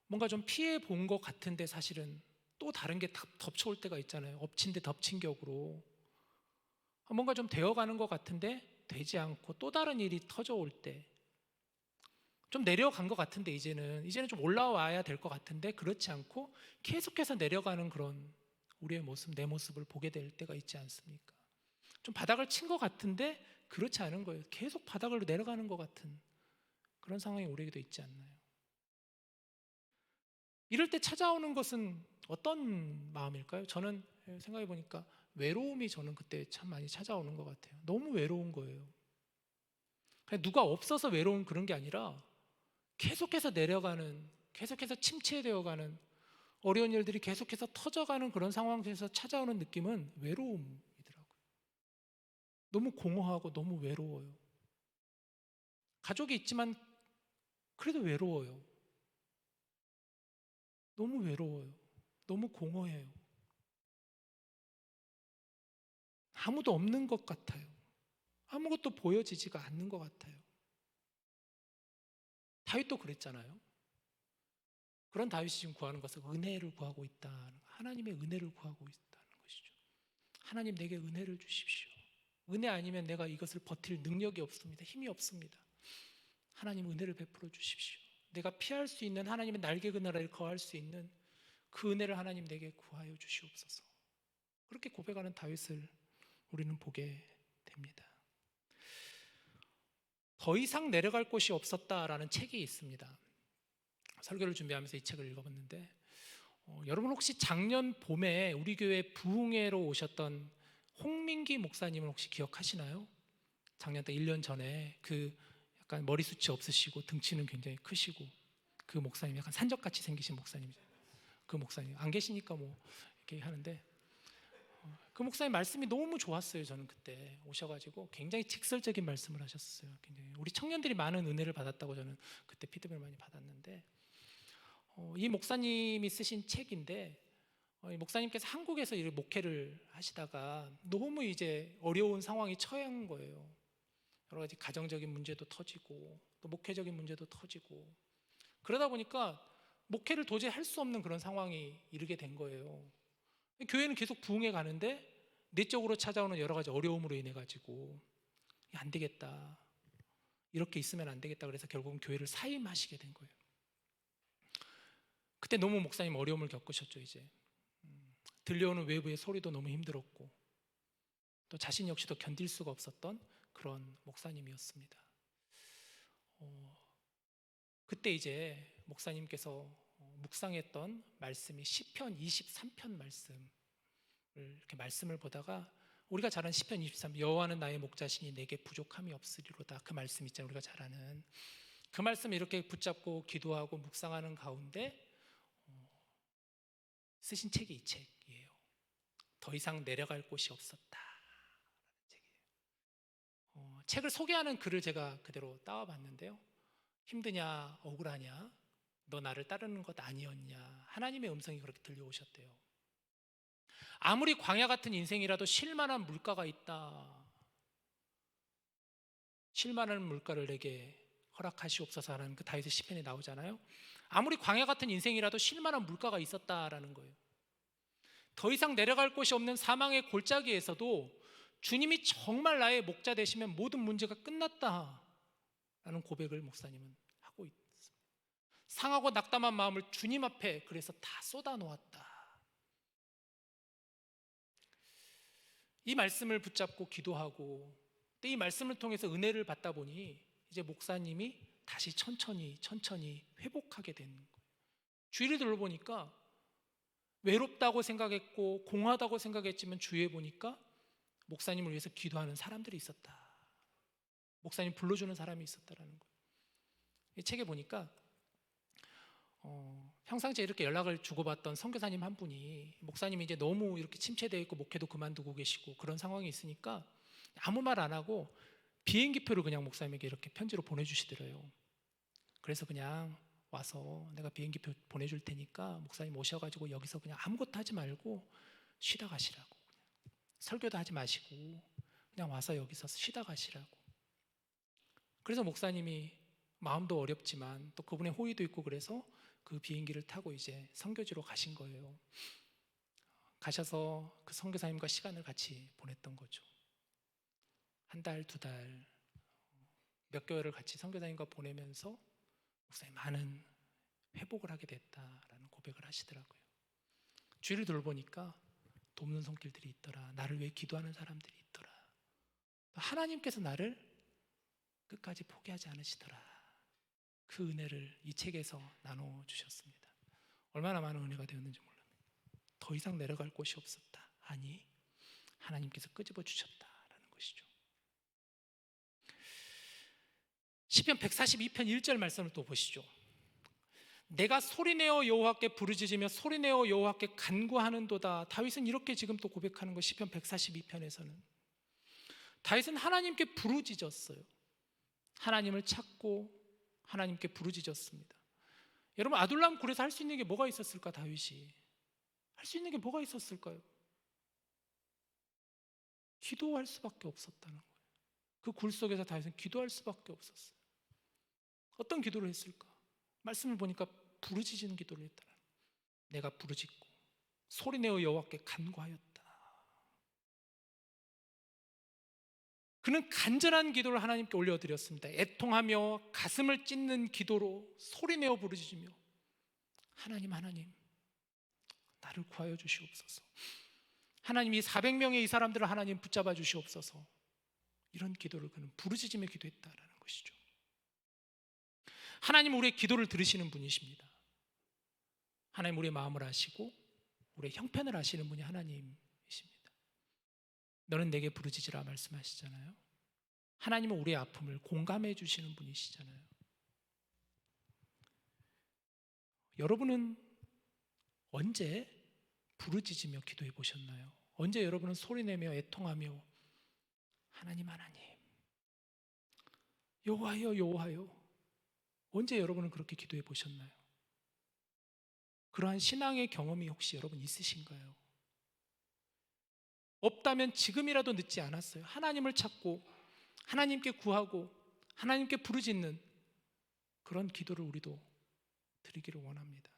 뭔가 좀 피해 본 것 같은데 사실은 또 다른 게 덮쳐올 때가 있잖아요. 엎친 데 덮친 격으로 뭔가 좀 되어가는 것 같은데 되지 않고 또 다른 일이 터져올 때, 좀 내려간 것 같은데 이제는 좀 올라와야 될 것 같은데 그렇지 않고 계속해서 내려가는 그런 우리의 모습, 내 모습을 보게 될 때가 있지 않습니까? 좀 바닥을 친 것 같은데 그렇지 않은 거예요. 계속 바닥으로 내려가는 것 같은 그런 상황이 우리에게도 있지 않나요? 이럴 때 찾아오는 것은 어떤 마음일까요? 저는 생각해 보니까 외로움이 저는 그때 참 많이 찾아오는 것 같아요. 너무 외로운 거예요. 그냥 누가 없어서 외로운 그런 게 아니라 계속해서 내려가는, 계속해서 침체되어가는, 어려운 일들이 계속해서 터져가는 그런 상황에서 찾아오는 느낌은 외로움이더라고요. 너무 공허하고 너무 외로워요. 가족이 있지만 그래도 외로워요. 너무 외로워요. 너무 공허해요. 아무도 없는 것 같아요. 아무것도 보여지지가 않는 것 같아요. 다윗도 그랬잖아요. 그런 다윗이 지금 구하는 것은 은혜를 구하고 있다는, 하나님의 은혜를 구하고 있다는 것이죠. 하나님 내게 은혜를 주십시오. 은혜 아니면 내가 이것을 버틸 능력이 없습니다. 힘이 없습니다. 하나님 은혜를 베풀어 주십시오. 내가 피할 수 있는 하나님의 날개 그늘 아래 거할 수 있는 그 은혜를 하나님 내게 구하여 주시옵소서. 그렇게 고백하는 다윗을 우리는 보게 됩니다. 더 이상 내려갈 곳이 없었다라는 책이 있습니다. 설교를 준비하면서 이 책을 읽어봤는데 여러분 혹시 작년 봄에 우리 교회 부흥회로 오셨던 홍민기 목사님을 혹시 기억하시나요? 작년 때 1년 전에 그 약간 머리숱이 없으시고 등치는 굉장히 크시고 그 목사님, 약간 산적같이 생기신 목사님이죠. 그 목사님 안 계시니까 뭐 이렇게 하는데 그 목사님 말씀이 너무 좋았어요. 저는 그때 오셔가지고 굉장히 직설적인 말씀을 하셨어요. 굉장히 우리 청년들이 많은 은혜를 받았다고 저는 그때 피드백을 많이 받았는데 이 목사님이 쓰신 책인데 이 목사님께서 한국에서 이 목회를 하시다가 너무 이제 어려운 상황에 처한 거예요. 여러 가지 가정적인 문제도 터지고 또 목회적인 문제도 터지고 그러다 보니까 목회를 도저히 할 수 없는 그런 상황이 이르게 된 거예요. 교회는 계속 부흥해 가는데 내적으로 찾아오는 여러 가지 어려움으로 인해 가지고 안 되겠다, 이렇게 있으면 안 되겠다, 그래서 결국은 교회를 사임하시게 된 거예요. 그때 너무 목사님 어려움을 겪으셨죠. 이제 들려오는 외부의 소리도 너무 힘들었고 또 자신 역시도 견딜 수가 없었던 그런 목사님이었습니다. 그때 이제 목사님께서 묵상했던 말씀이 시편 23편 말씀을 이렇게 말씀을 보다가 우리가 잘 아는 시편 23편, 여호와는 나의 목자시니 내게 부족함이 없으리로다, 그 말씀 있잖아요. 우리가 잘 아는 그 말씀을 이렇게 붙잡고 기도하고 묵상하는 가운데 쓰신 책이 이 책이에요. 더 이상 내려갈 곳이 없었다 라는 책이에요. 책을 소개하는 글을 제가 그대로 따와봤는데요. 힘드냐, 억울하냐, 너 나를 따르는 것 아니었냐, 하나님의 음성이 그렇게 들려오셨대요. 아무리 광야 같은 인생이라도 쉴만한 물가가 있다, 쉴만한 물가를 내게 허락하시옵소서 하는 그 다윗의 시편에 나오잖아요. 아무리 광야 같은 인생이라도 쉴만한 물가가 있었다라는 거예요. 더 이상 내려갈 곳이 없는 사망의 골짜기에서도 주님이 정말 나의 목자 되시면 모든 문제가 끝났다라는 고백을 목사님은 하고 있습니다. 상하고 낙담한 마음을 주님 앞에 그래서 다 쏟아놓았다. 이 말씀을 붙잡고 기도하고 또 이 말씀을 통해서 은혜를 받다 보니 이제 목사님이 다시 천천히 회복하게 된 거예요. 주위를 둘러보니까 외롭다고 생각했고 공허하다고 생각했지만 주위에 보니까 목사님을 위해서 기도하는 사람들이 있었다, 목사님 불러주는 사람이 있었다라는 거예요. 이 책에 보니까 평상시에 이렇게 연락을 주고받던 선교사님 한 분이, 목사님이 이제 너무 이렇게 침체되어 있고 목회도 그만두고 계시고 그런 상황이 있으니까 아무 말 안 하고 비행기표를 그냥 목사님에게 이렇게 편지로 보내주시더래요. 그래서 그냥 와서 내가 비행기표 보내줄 테니까 목사님 오셔가지고 여기서 그냥 아무것도 하지 말고 쉬다 가시라고, 그냥 설교도 하지 마시고 그냥 와서 여기서 쉬다 가시라고. 그래서 목사님이 마음도 어렵지만 또 그분의 호의도 있고 그래서 그 비행기를 타고 이제 선교지로 가신 거예요. 가셔서 그 선교사님과 시간을 같이 보냈던 거죠. 한 달, 두 달, 몇 개월을 같이 선교사님과 보내면서 목사님 많은 회복을 하게 됐다라는 고백을 하시더라고요. 주위를 돌보니까 돕는 손길들이 있더라, 나를 위해 기도하는 사람들이 있더라, 하나님께서 나를 끝까지 포기하지 않으시더라, 그 은혜를 이 책에서 나눠주셨습니다. 얼마나 많은 은혜가 되었는지 몰라요. 더 이상 내려갈 곳이 없었다, 아니 하나님께서 끄집어 주셨다라는 것이죠. 시편 142편 1절 말씀을 또 보시죠. 내가 소리내어 여호와께 부르짖으며 소리내어 여호와께 간구하는도다. 다윗은 이렇게 지금 또 고백하는 거. 시편 142편에서는 다윗은 하나님께 부르짖었어요. 하나님을 찾고 하나님께 부르짖었습니다. 여러분, 아둘람 굴에서 할 수 있는 게 뭐가 있었을까? 다윗이 할 수 있는 게 뭐가 있었을까요? 기도할 수밖에 없었다는 거예요. 그 굴 속에서 다윗은 기도할 수밖에 없었어요. 어떤 기도를 했을까? 말씀을 보니까 부르짖는 기도를 했다는 거예요. 내가 부르짖고 소리내어 여호와께 간구하였다. 그는 간절한 기도를 하나님께 올려드렸습니다. 애통하며 가슴을 찢는 기도로 소리내어 부르짖으며 하나님 나를 구하여 주시옵소서. 하나님, 이 400명의 이 사람들을 하나님 붙잡아 주시옵소서. 이런 기도를 그는 부르짖으며 기도했다라는 것이죠. 하나님, 우리의 기도를 들으시는 분이십니다. 하나님, 우리의 마음을 아시고 우리의 형편을 아시는 분이 하나님이십니다. 너는 내게 부르짖으라 말씀하시잖아요. 하나님은 우리의 아픔을 공감해 주시는 분이시잖아요. 여러분은 언제 부르짖으며 기도해 보셨나요? 언제 여러분은 소리내며 애통하며 하나님 여호와여 언제 여러분은 그렇게 기도해 보셨나요? 그러한 신앙의 경험이 혹시 여러분 있으신가요? 없다면 지금이라도 늦지 않았어요. 하나님을 찾고 하나님께 구하고 하나님께 부르짖는 그런 기도를 우리도 드리기를 원합니다.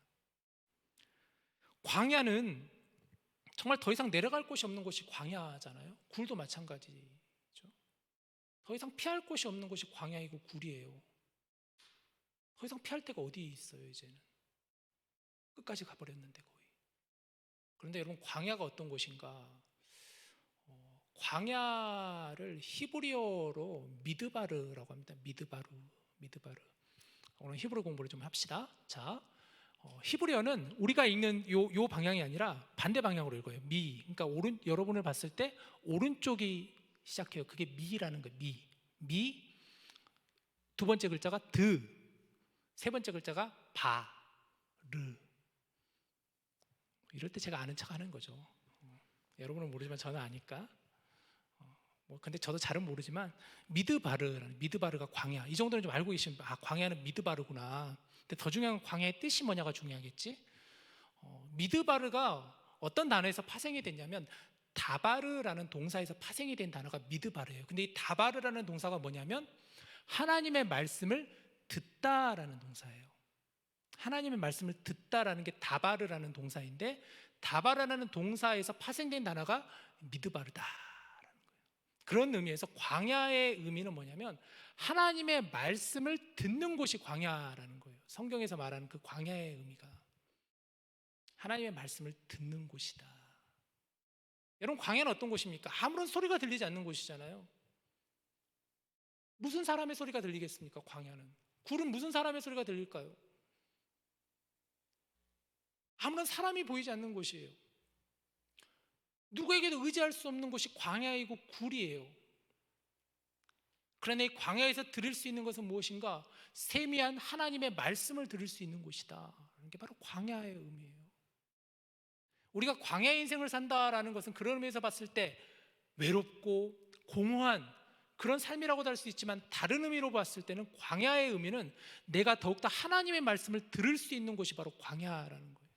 광야는 정말 더 이상 내려갈 곳이 없는 곳이 광야잖아요. 굴도 마찬가지죠. 더 이상 피할 곳이 없는 곳이 광야이고 굴이에요. 더 이상 피할 데가 어디 있어요, 이제는. 끝까지 가버렸는데 거의. 그런데 여러분, 광야가 어떤 곳인가? 광야를 히브리어로 미드바르라고 합니다. 미드바르. 오늘 히브리 공부를 좀 합시다. 자, 히브리어는 우리가 읽는 요 방향이 아니라 반대 방향으로 읽어요. 미. 그러니까 여러분을 봤을 때 오른쪽이 시작해요. 그게 미라는 거예요. 미. 두 번째 글자가 드. 세 번째 글자가 바르. 이럴 때 제가 아는 척 하는 거죠. 여러분은 모르지만 저는 아니까. 근데 저도 잘은 모르지만 미드바르가 광야, 이 정도는 좀 알고 계시면 광야는 미드바르구나. 근데 더 중요한 건 광야의 뜻이 뭐냐가 중요하겠지. 미드바르가 어떤 단어에서 파생이 됐냐면 다바르라는 동사에서 파생이 된 단어가 미드바르예요. 근데 이 다바르라는 동사가 뭐냐면 하나님의 말씀을 듣다라는 동사예요. 하나님의 말씀을 듣다라는 게 다바르라는 동사인데, 다바르라는 동사에서 파생된 단어가 미드바르다. 그런 의미에서 광야의 의미는 뭐냐면 하나님의 말씀을 듣는 곳이 광야라는 거예요. 성경에서 말하는 그 광야의 의미가 하나님의 말씀을 듣는 곳이다. 여러분, 광야는 어떤 곳입니까? 아무런 소리가 들리지 않는 곳이잖아요. 무슨 사람의 소리가 들리겠습니까? 광야는. 굴은 무슨 사람의 소리가 들릴까요? 아무런 사람이 보이지 않는 곳이에요. 누구에게도 의지할 수 없는 곳이 광야이고 굴이에요. 그러나 이 광야에서 들을 수 있는 것은 무엇인가? 세미한 하나님의 말씀을 들을 수 있는 곳이다. 이게 바로 광야의 의미예요. 우리가 광야의 인생을 산다라는 것은 그런 의미에서 봤을 때 외롭고 공허한 그런 삶이라고도 할 수 있지만, 다른 의미로 봤을 때는 광야의 의미는 내가 더욱더 하나님의 말씀을 들을 수 있는 곳이 바로 광야라는 거예요.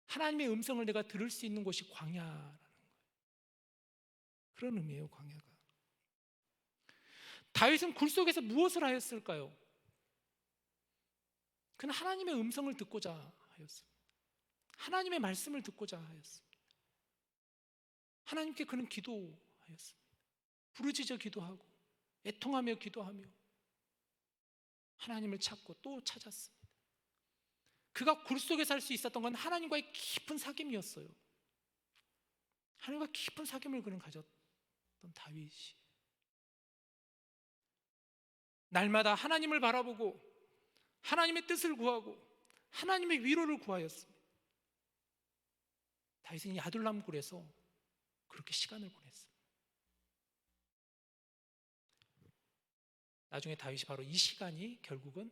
하나님의 음성을 내가 들을 수 있는 곳이 광야라는 거예요. 그런 의미예요, 광야가. 다윗은 굴 속에서 무엇을 하였을까요? 그는 하나님의 음성을 듣고자 하였습니다. 하나님의 말씀을 듣고자 하였습니다. 하나님께 그는 기도하였습니다. 부르짖어 기도하고 애통하며 기도하며 하나님을 찾고 또 찾았습니다. 그가 굴 속에 살 수 있었던 건 하나님과의 깊은 사귐이었어요. 하나님과 깊은 사귐을 그는 가졌던 다윗이 날마다 하나님을 바라보고 하나님의 뜻을 구하고 하나님의 위로를 구하였습니다. 다윗은 이 아둘람 굴에서 그렇게 시간을 보냈습니다. 나중에 다윗이 바로 이 시간이 결국은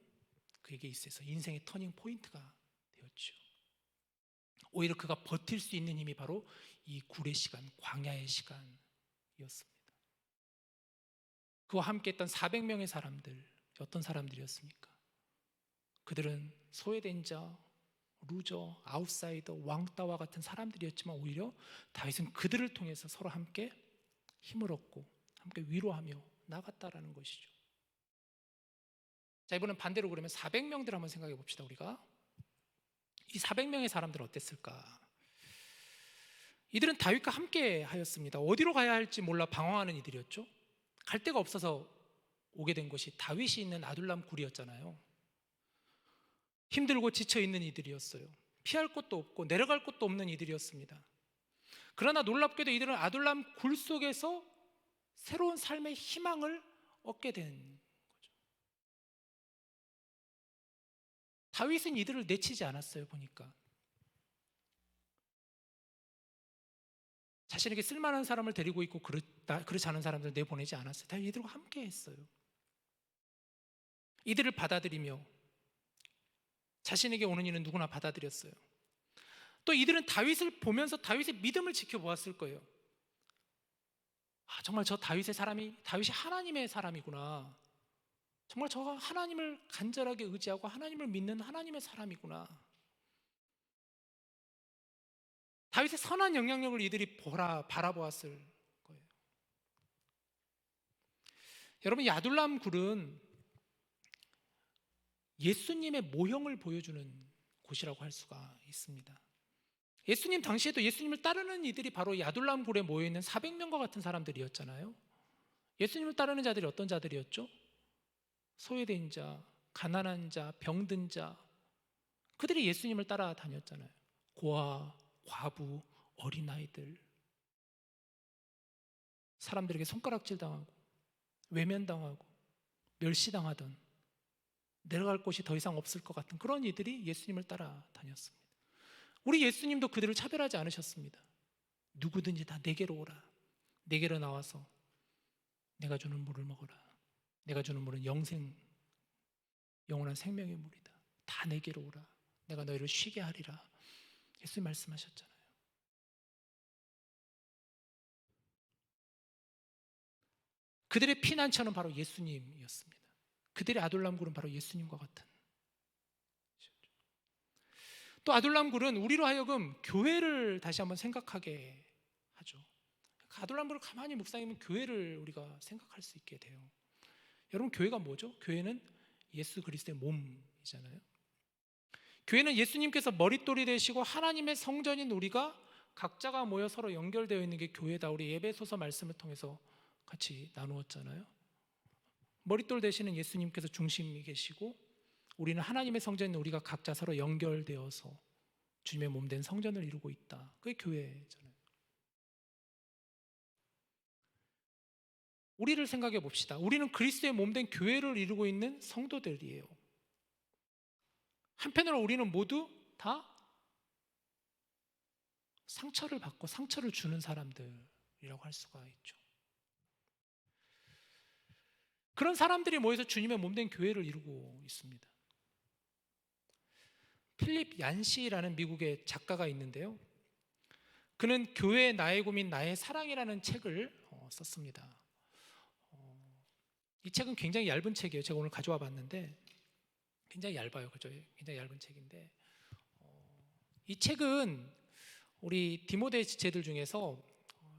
그에게 있어서 인생의 터닝 포인트가 되었죠. 오히려 그가 버틸 수 있는 힘이 바로 이 굴의 시간, 광야의 시간이었습니다. 그와 함께 했던 400명의 사람들, 어떤 사람들이었습니까? 그들은 소외된 자, 루저, 아웃사이더, 왕따와 같은 사람들이었지만 오히려 다윗은 그들을 통해서 서로 함께 힘을 얻고 함께 위로하며 나갔다라는 것이죠. 자, 이번엔 반대로 그러면 400명들 한번 생각해 봅시다. 우리가 이 400명의 사람들은 어땠을까? 이들은 다윗과 함께 하였습니다. 어디로 가야 할지 몰라 방황하는 이들이었죠. 갈 데가 없어서 오게 된 곳이 다윗이 있는 아둘람 굴이었잖아요. 힘들고 지쳐있는 이들이었어요. 피할 곳도 없고 내려갈 곳도 없는 이들이었습니다. 그러나 놀랍게도 이들은 아둘람 굴 속에서 새로운 삶의 희망을 얻게 된 거죠. 다윗은 이들을 내치지 않았어요. 보니까 자신에게 쓸만한 사람을 데리고 있고 그렇지 않은 사람들을 내보내지 않았어요. 다윗 이들과 함께 했어요. 이들을 받아들이며 자신에게 오는 일은 누구나 받아들였어요. 또 이들은 다윗을 보면서 다윗의 믿음을 지켜보았을 거예요. 정말 저 다윗이 하나님의 사람이구나. 정말 저가 하나님을 간절하게 의지하고 하나님을 믿는 하나님의 사람이구나. 다윗의 선한 영향력을 이들이 바라보았을 거예요. 여러분, 야둘람 굴은 예수님의 모형을 보여주는 곳이라고 할 수가 있습니다. 예수님 당시에도 예수님을 따르는 이들이 바로 야둘람 굴에 모여있는 400명과 같은 사람들이었잖아요. 예수님을 따르는 자들이 어떤 자들이었죠? 소외된 자, 가난한 자, 병든 자, 그들이 예수님을 따라다녔잖아요. 고아, 과부, 어린아이들, 사람들에게 손가락질 당하고 외면당하고 멸시당하던, 내려갈 곳이 더 이상 없을 것 같은 그런 이들이 예수님을 따라다녔습니다. 우리 예수님도 그들을 차별하지 않으셨습니다. 누구든지 다 내게로 오라. 내게로 나와서 내가 주는 물을 먹어라. 내가 주는 물은 영원한 생명의 물이다. 다 내게로 오라. 내가 너희를 쉬게 하리라. 예수님 말씀하셨잖아요. 그들의 피난처는 바로 예수님이었습니다. 그들의 아둘람 굴은 바로 예수님과 같은. 또 아둘람 굴은 우리로 하여금 교회를 다시 한번 생각하게 하죠. 아둘람 굴을 가만히 묵상하면 교회를 우리가 생각할 수 있게 돼요. 여러분, 교회가 뭐죠? 교회는 예수 그리스도의 몸이잖아요. 교회는 예수님께서 머릿돌이 되시고 하나님의 성전인 우리가 각자가 모여 서로 연결되어 있는 게 교회다. 우리 예배소서 말씀을 통해서 같이 나누었잖아요. 머릿돌 되시는 예수님께서 중심이 계시고 우리는 하나님의 성전인 우리가 각자 서로 연결되어서 주님의 몸된 성전을 이루고 있다. 그게 교회잖아요. 우리를 생각해 봅시다. 우리는 그리스도의 몸된 교회를 이루고 있는 성도들이에요. 한편으로 우리는 모두 다 상처를 받고 상처를 주는 사람들이라고 할 수가 있죠. 그런 사람들이 모여서 주님의 몸된 교회를 이루고 있습니다. 필립 얀시라는 미국의 작가가 있는데요. 그는 교회의 나의 고민 나의 사랑이라는 책을 썼습니다. 이 책은 굉장히 얇은 책이에요. 제가 오늘 가져와 봤는데 굉장히 얇아요. 그죠? 굉장히 얇은 책인데 이 책은 우리 디모데 지체들 중에서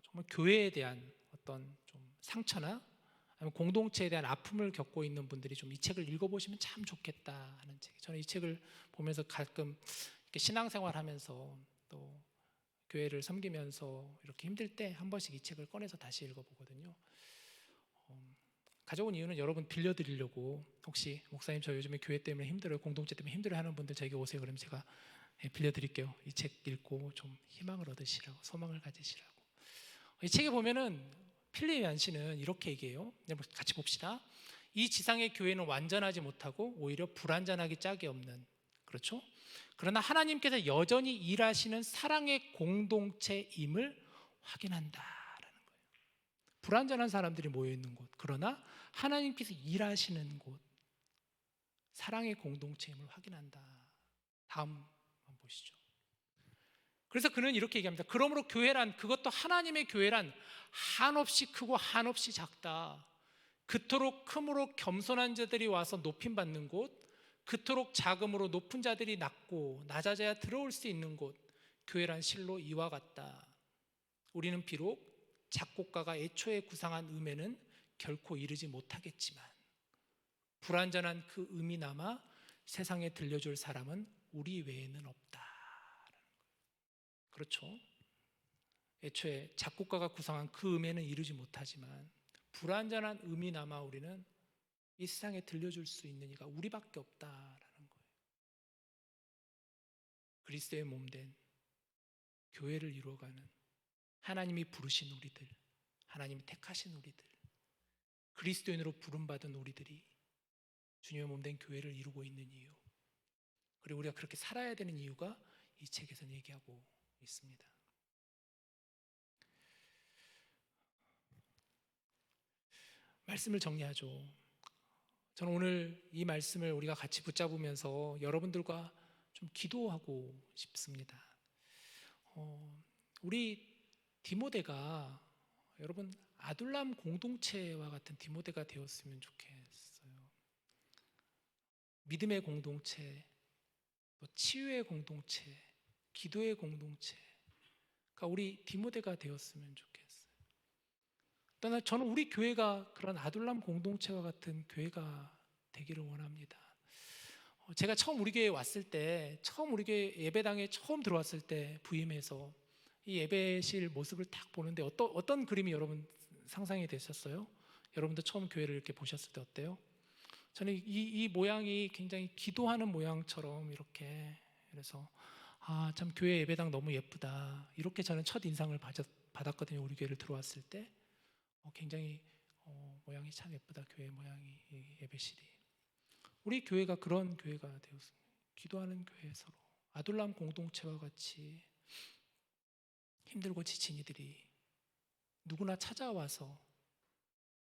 정말 교회에 대한 어떤 좀 상처나 아니면 공동체에 대한 아픔을 겪고 있는 분들이 좀 이 책을 읽어보시면 참 좋겠다 하는 책. 저는 이 책을 보면서 가끔 이렇게 신앙생활하면서 또 교회를 섬기면서 이렇게 힘들 때 한 번씩 이 책을 꺼내서 다시 읽어보거든요. 가져온 이유는 여러분 빌려드리려고. 혹시 목사님 저 요즘에 교회 때문에 힘들어요, 공동체 때문에 힘들어요 하는 분들 저에게 오세요. 그러면 제가 빌려드릴게요. 이 책 읽고 좀 희망을 얻으시라고, 소망을 가지시라고. 이 책에 보면은 필립 얀시는 이렇게 얘기해요. 같이 봅시다. 이 지상의 교회는 완전하지 못하고 오히려 불완전하기 짝이 없는, 그렇죠? 그러나 하나님께서 여전히 일하시는 사랑의 공동체임을 확인한다라는 거예요. 불완전한 사람들이 모여 있는 곳, 그러나 하나님께서 일하시는 곳, 사랑의 공동체임을 확인한다. 다음 한번 보시죠. 그래서 그는 이렇게 얘기합니다. 그러므로 교회란, 그것도 하나님의 교회란 한없이 크고 한없이 작다. 그토록 크므로 겸손한 자들이 와서 높임받는 곳, 그토록 작음으로 높은 자들이 낮고 낮아져야 들어올 수 있는 곳, 교회란 실로 이와 같다. 우리는 비록 작곡가가 애초에 구상한 음에는 결코 이르지 못하겠지만 불완전한 그 음이 남아 세상에 들려줄 사람은 우리 외에는 없다. 그렇죠? 애초에 작곡가가 구상한 그 음에는 이르지 못하지만 불완전한 음이 남아 우리는 이 세상에 들려줄 수 있는 이가 우리밖에 없다라는 거예요. 그리스도의 몸된 교회를 이루어가는 하나님이 부르신 우리들, 하나님이 택하신 우리들, 그리스도인으로 부름받은 우리들이 주님의 몸된 교회를 이루고 있는 이유, 그리고 우리가 그렇게 살아야 되는 이유가 이 책에서는 얘기하고 있습니다. 말씀을 정리하죠. 저는 오늘 이 말씀을 우리가 같이 붙잡으면서 여러분들과 좀 기도하고 싶습니다. 우리 디모데가 여러분 아둘람 공동체와 같은 디모데가 되었으면 좋겠어요. 믿음의 공동체, 또 치유의 공동체, 기도의 공동체, 그러니까 우리 디모데가 되었으면 좋겠어요. 또한 저는 우리 교회가 그런 아둘람 공동체와 같은 교회가 되기를 원합니다. 제가 처음 우리 교회에 왔을 때, 처음 우리 교회 예배당에 처음 들어왔을 때 부임해서 이 예배실 모습을 딱 보는데 어떤 그림이 여러분 상상이 되셨어요? 여러분도 처음 교회를 이렇게 보셨을 때 어때요? 저는 이 모양이 굉장히 기도하는 모양처럼 이렇게, 그래서 참 교회 예배당 너무 예쁘다, 이렇게 저는 첫 인상을 받았거든요. 우리 교회를 들어왔을 때 굉장히 모양이 참 예쁘다, 교회 모양이, 이 예배실이. 우리 교회가 그런 교회가 되었습니다. 기도하는 교회, 서로 아둘람 공동체와 같이 힘들고 지친 이들이 누구나 찾아와서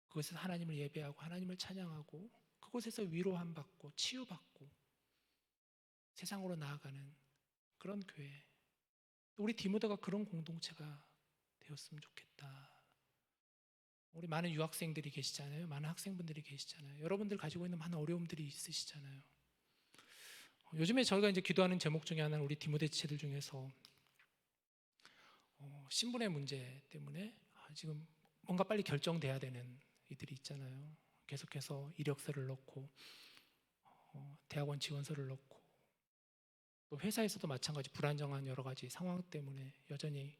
그곳에서 하나님을 예배하고 하나님을 찬양하고 그곳에서 위로함 받고 치유받고 세상으로 나아가는 그런 교회, 우리 디모데가 그런 공동체가 되었으면 좋겠다. 우리 많은 유학생들이 계시잖아요. 많은 학생분들이 계시잖아요. 여러분들 가지고 있는 많은 어려움들이 있으시잖아요. 요즘에 저희가 이제 기도하는 제목 중에 하나는 우리 디모데 지체들 중에서 신분의 문제 때문에 지금 뭔가 빨리 결정돼야 되는 이들이 있잖아요. 계속해서 이력서를 넣고 대학원 지원서를 넣고, 또 회사에서도 마찬가지 불안정한 여러 가지 상황 때문에 여전히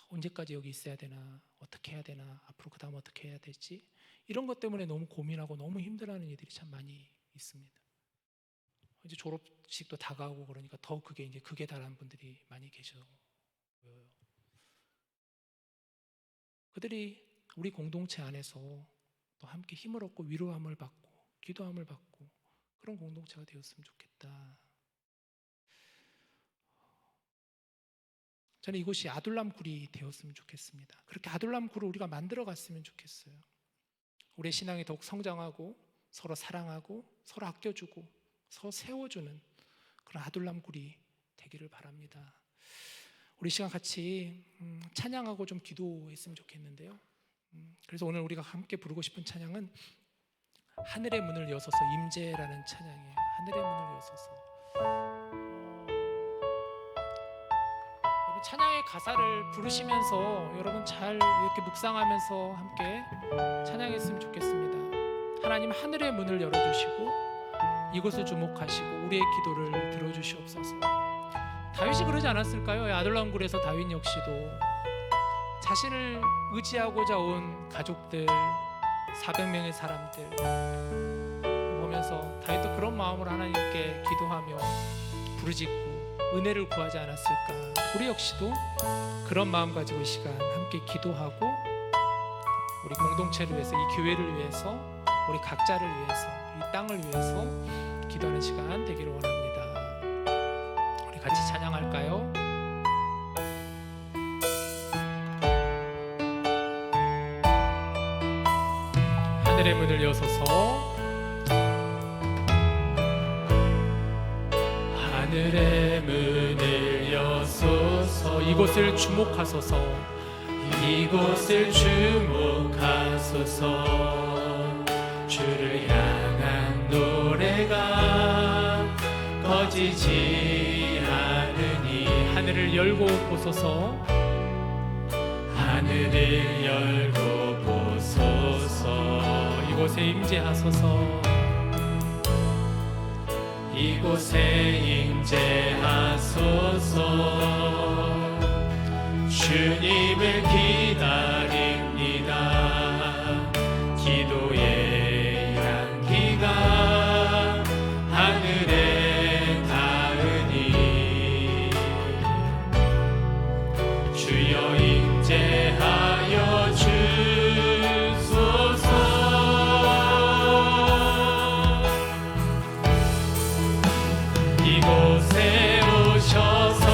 언제까지 여기 있어야 되나, 어떻게 해야 되나, 앞으로 그 다음 어떻게 해야 될지, 이런 것 때문에 너무 고민하고 너무 힘들어하는 이들이 참 많이 있습니다. 이제 졸업식도 다가오고 그러니까 더 그게 이제 극에 달한 분들이 많이 계셔 보여요. 그들이 우리 공동체 안에서 또 함께 힘을 얻고 위로함을 받고 기도함을 받고 그런 공동체가 되었으면 좋겠다. 저는 이곳이 아둘람 굴이 되었으면 좋겠습니다. 그렇게 아둘람 굴을 우리가 만들어 갔으면 좋겠어요. 우리의 신앙이 더욱 성장하고 서로 사랑하고 서로 아껴주고 서로 세워주는 그런 아둘람 굴이 되기를 바랍니다. 우리 시간 같이 찬양하고 좀 기도했으면 좋겠는데요. 그래서 오늘 우리가 함께 부르고 싶은 찬양은 하늘의 문을 여서서, 임재라는 찬양이에요. 하늘의 문을 여서서. 여러분 찬양의 가사를 부르시면서 여러분 잘 이렇게 묵상하면서 함께 찬양했으면 좋겠습니다. 하나님 하늘의 문을 열어주시고 이곳을 주목하시고 우리의 기도를 들어주시옵소서. 다윗이 그러지 않았을까요? 아둘람 굴에서 다윗 역시도 자신을 의지하고자 온 가족들 400명의 사람들 보면서 다윗도 그런 마음으로 하나님께 기도하며 부르짖고 은혜를 구하지 않았을까. 우리 역시도 그런 마음 가지고 이 시간 함께 기도하고 우리 공동체를 위해서, 이 교회를 위해서, 우리 각자를 위해서, 이 땅을 위해서 기도하는 시간 되기를 원합니다. 우리 같이 찬양할까요? 하늘의 문을 여서서, 하늘의 문을 여소서, 이곳을 주목하소서, 이곳을 주목하소서. 주를 향한 노래가 꺼지지 않으니 하늘을 열고 보소서, 하늘을 열고 보소서. 이곳에 임재하소서, 이곳에 임재하소서. 주님을 기다립니다. 기도의 향기가 하늘에 닿으니 주여 임재하여 주소서. 이곳에 오셔서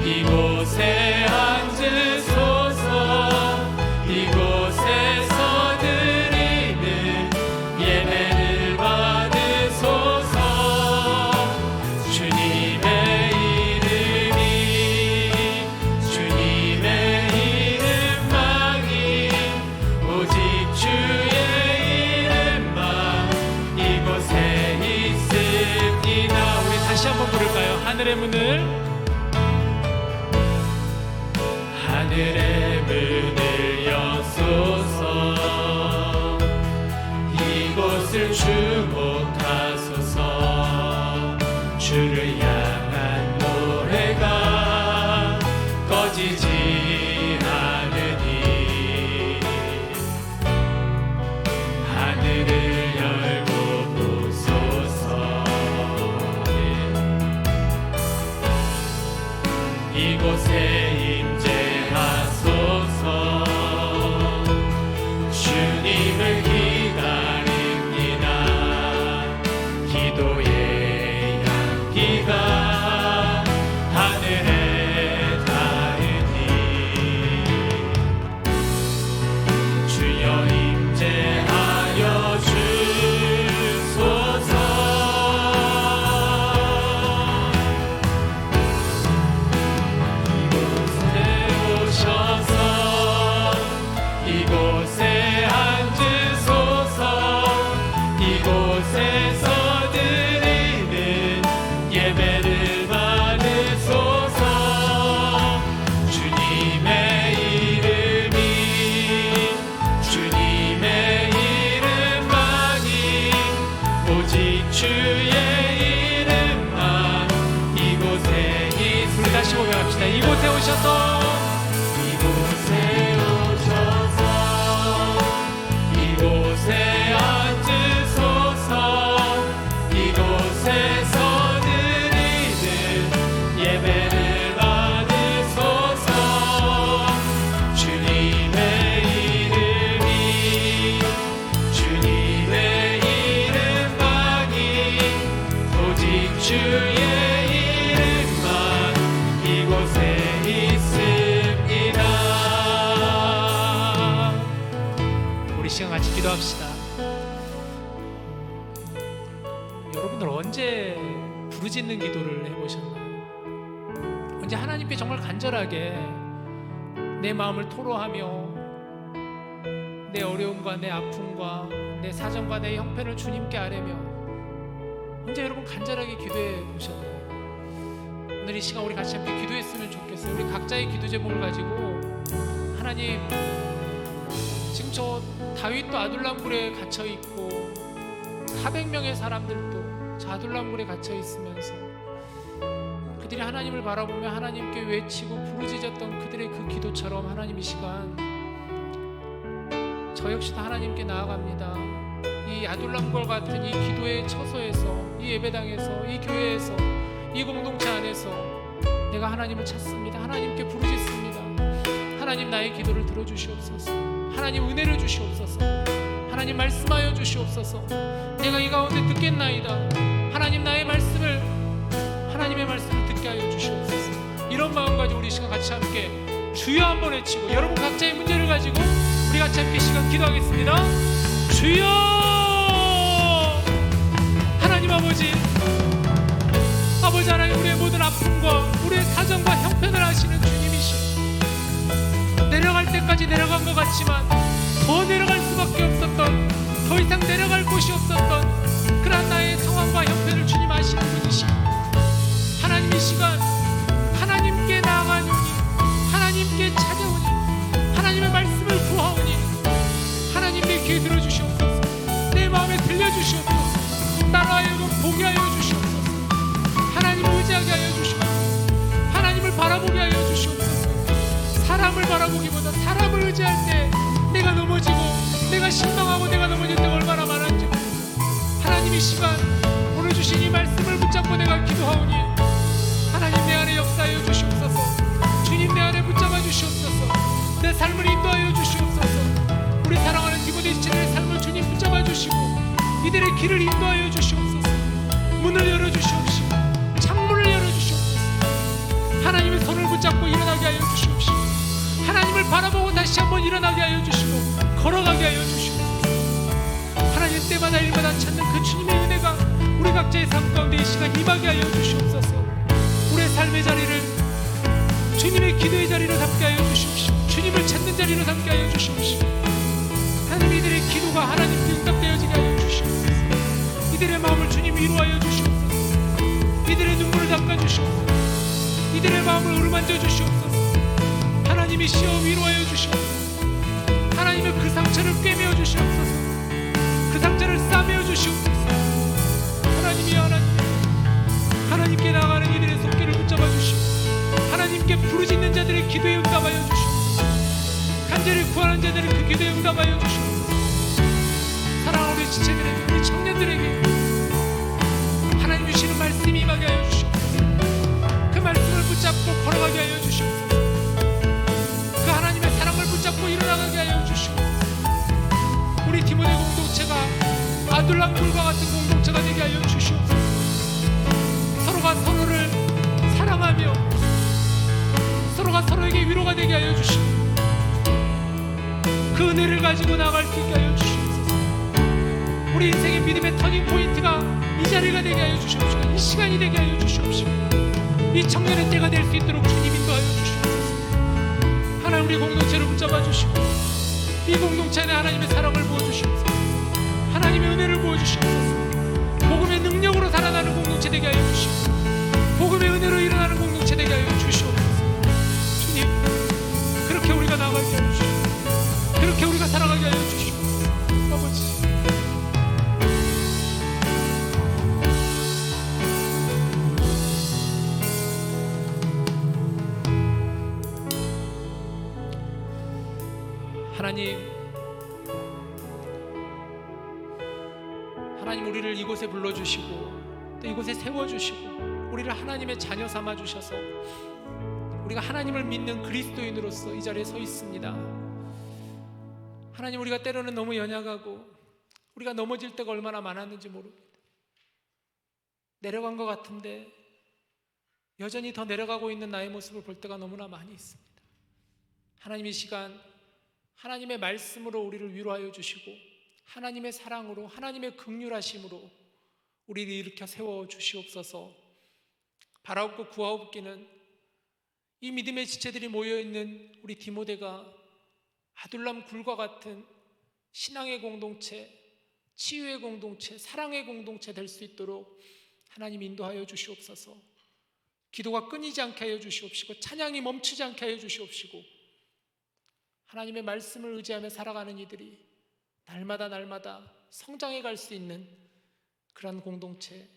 이곳에 앉으소서. 이곳에서 드리는 예배를 받으소서. 주님의 이름이 주님의 하늘의 문을 여소서 이곳을 주목하소서 주를 향한 노래가 꺼지지 않으니 하늘을 열고 보소서 이곳에 임재하소서 주님을 기다립니다 기도의 향기가 하늘에 닿으니 주여 임재하여 주소서 이곳에 앉으소서 이곳에서 드리는 예배를 받으소서 주님의 이름만이 오직 주의 이름만 이곳에 우리 다시 고백합시다. 이곳에 오셔서 이곳에 앉으소서 이곳에서 드리는 예배를 받으소서 주님의 이름만이 오직 주의 이름만 이곳에 있습니다. 우리 시간 같이 기도합시다. 여러분들 언제 부르짖는 기도를 해보셨나요? 언제 하나님께 정말 간절하게 내 마음을 토로하며 내 어려움과 내 아픔과 내 사정과 내 형편을 주님께 아뢰며 언제 여러분 간절하게 기도해 보셨나요? 오늘 이 시간 우리 같이 함께 기도했으면 좋겠어요. 우리 각자의 기도 제목을 가지고 하나님, 지금 저 다윗도 아둘람굴에 갇혀 있고 400명의 사람들도 저 아둘람굴에 갇혀 있으면서 그들이 하나님을 바라보며 하나님께 외치고 부르짖었던 그들의 그 기도처럼 하나님 이 시간 저 역시도 하나님께 나아갑니다. 이 아둘람굴 같은 이 기도의 처소에서, 이 예배당에서, 이 교회에서, 이 공동체 안에서 내가 하나님을 찾습니다. 하나님께 부르짖습니다. 하나님 나의 기도를 들어주시옵소서. 하나님 은혜를 주시옵소서. 하나님 말씀하여 주시옵소서. 내가 이 가운데 듣겠나이다. 하나님 나의 말씀을, 하나님의 말씀을 듣게 하여 주시옵소서. 이런 마음 가지고 우리 시간 같이 함께 주여 한번 외치고 여러분 각자의 문제를 가지고 우리 같이 함께 시간 기도하겠습니다. 주여! 하나님 아버지 하나님, 우리의 모든 아픔과 우리의 사정과 형편을 아시는 주님이시오. 내려갈 때까지 내려간 것 같지만 더 내려갈 수밖에 없었던, 더 이상 내려갈 곳이 없었던 그러한 나의 상황과 형편을 주님 아시는 분이시오. 하나님 이 시간 하나님께 나아가오니, 하나님께 찾아오니, 하나님의 말씀을 구하오니 하나님 내 귀에 들어주시옵소서. 내 마음에 들려주시옵소서. 따라하여 보게 하여 주시옵소서. 하나님을 의지하게 하여 주시옵소서. 하나님을 바라보게 하여 주시옵소서. 사람을 바라보기보다 사람을 의지할 때 내가 넘어지고 내가 실망하고 내가 넘어질 때가 얼마나 많은지, 하나님 이 시간 오늘 주신 이 말씀을 붙잡고 내가 기도하오니 하나님 내 안에 역사하여 주시옵소서. 주님 내 안에 붙잡아 주시옵소서. 내 삶을 인도하여 주시옵소서. 우리 사랑하는 디모데 지체들의 삶을 주님 붙잡아 주시고 이들의 길을 인도하여 주시옵소서. 문을 열어주시옵시고 창문을 열어주시옵소서. 하나님의 손을 붙잡고 일어나게 하여 주시옵시고 하나님을 바라보고 다시 한번 일어나게 하여 주시고 걸어가게 하여 주시옵소서. 하나님 때마다 일마다 찾는 그 주님의 은혜가 우리 각자의 삶 가운데 이 시간 임하게 하여 주시옵소서. 우리의 삶의 자리를 주님의 기도의 자리로 삼게 하여 주시옵시고 주님을 찾는 자리로 삼게 하여 주시옵시고 하나님 이들의 기도가 하나님께 응답되어지게 하여 주시옵소서. 이들의 마음을 주님 위로하여 주시옵소서. 이들의 눈물을 닦아 주시옵소서. 이들의 마음을 어루만져 주시옵소서. 하나님 주님이시여 위로하여 주시옵소서. 하나님의 그 상처를 꿰매어 주시옵소서. 그 상처를 싸매어 주시옵소서. 하나님이 하나님께 나아가는 이들의 손길을 붙잡아 주시고 하나님께 부르짖는 자들의 기도에 응답하여 주시옵소서. 간절히 구하는 자들의 그 기도에 응답하여 주시옵소서. 사랑하는 우리 지체들에게, 우리 청년들에게 하나님 주시는 말씀이 임하게 하여 주시옵소서. 그 말씀을 붙잡고 걸어가게 하여 주시옵소서. 그 하나님의 사랑을 붙잡고 일어나가게 하여 주시옵소서. 우리 디모데 공동체가 아둘람굴과 같은 공동체가 되게 하여 주시옵소서. 서로가 서로를 사랑하며 서로가 서로에게 위로가 되게 하여 주시고 그 은혜를 가지고 나아갈 수 있게 하여 주시옵소서. 우리 인생의 믿음의 터닝 포인트가 이 자리가 되게 하여 주시옵시고 이 시간이 되게 하여 주시옵시고 이 청년의 때가 될 수 있도록 주님 인도하여 주시옵소서. 하나님 우리 공동체를 붙잡아 주시고 이 공동체 안에 하나님의 사랑을 부어주시옵소서. 하나님의 은혜를 부어주시옵소서. 복음의 능력으로 살아나는 공동체 되게 하여 주시옵소서. 복음의 은혜로 일어나는 공동체 되게 하여 주시옵소서. 주님, 그렇게 우리가 나아가게 하여 주시옵소서. 그렇게 우리가 살아가게 하여 주시옵소서. 아버지, 하나님 우리를 이곳에 불러주시고 또 이곳에 세워주시고 우리를 하나님의 자녀 삼아주셔서 우리가 하나님을 믿는 그리스도인으로서 이 자리에 서 있습니다. 하나님, 우리가 때로는 너무 연약하고 우리가 넘어질 때가 얼마나 많았는지 모릅니다. 내려간 것 같은데 여전히 더 내려가고 있는 나의 모습을 볼 때가 너무나 많이 있습니다. 하나님, 이 시간 하나님의 말씀으로 우리를 위로하여 주시고 하나님의 사랑으로, 하나님의 긍휼하심으로 우리를 일으켜 세워 주시옵소서. 바라옵고 구하옵기는 이 믿음의 지체들이 모여있는 우리 디모데가 아둘람 굴과 같은 신앙의 공동체, 치유의 공동체, 사랑의 공동체 될 수 있도록 하나님 인도하여 주시옵소서. 기도가 끊이지 않게 하여 주시옵시고 찬양이 멈추지 않게 하여 주시옵시고 하나님의 말씀을 의지하며 살아가는 이들이 날마다 성장해 갈 수 있는 그러한 공동체,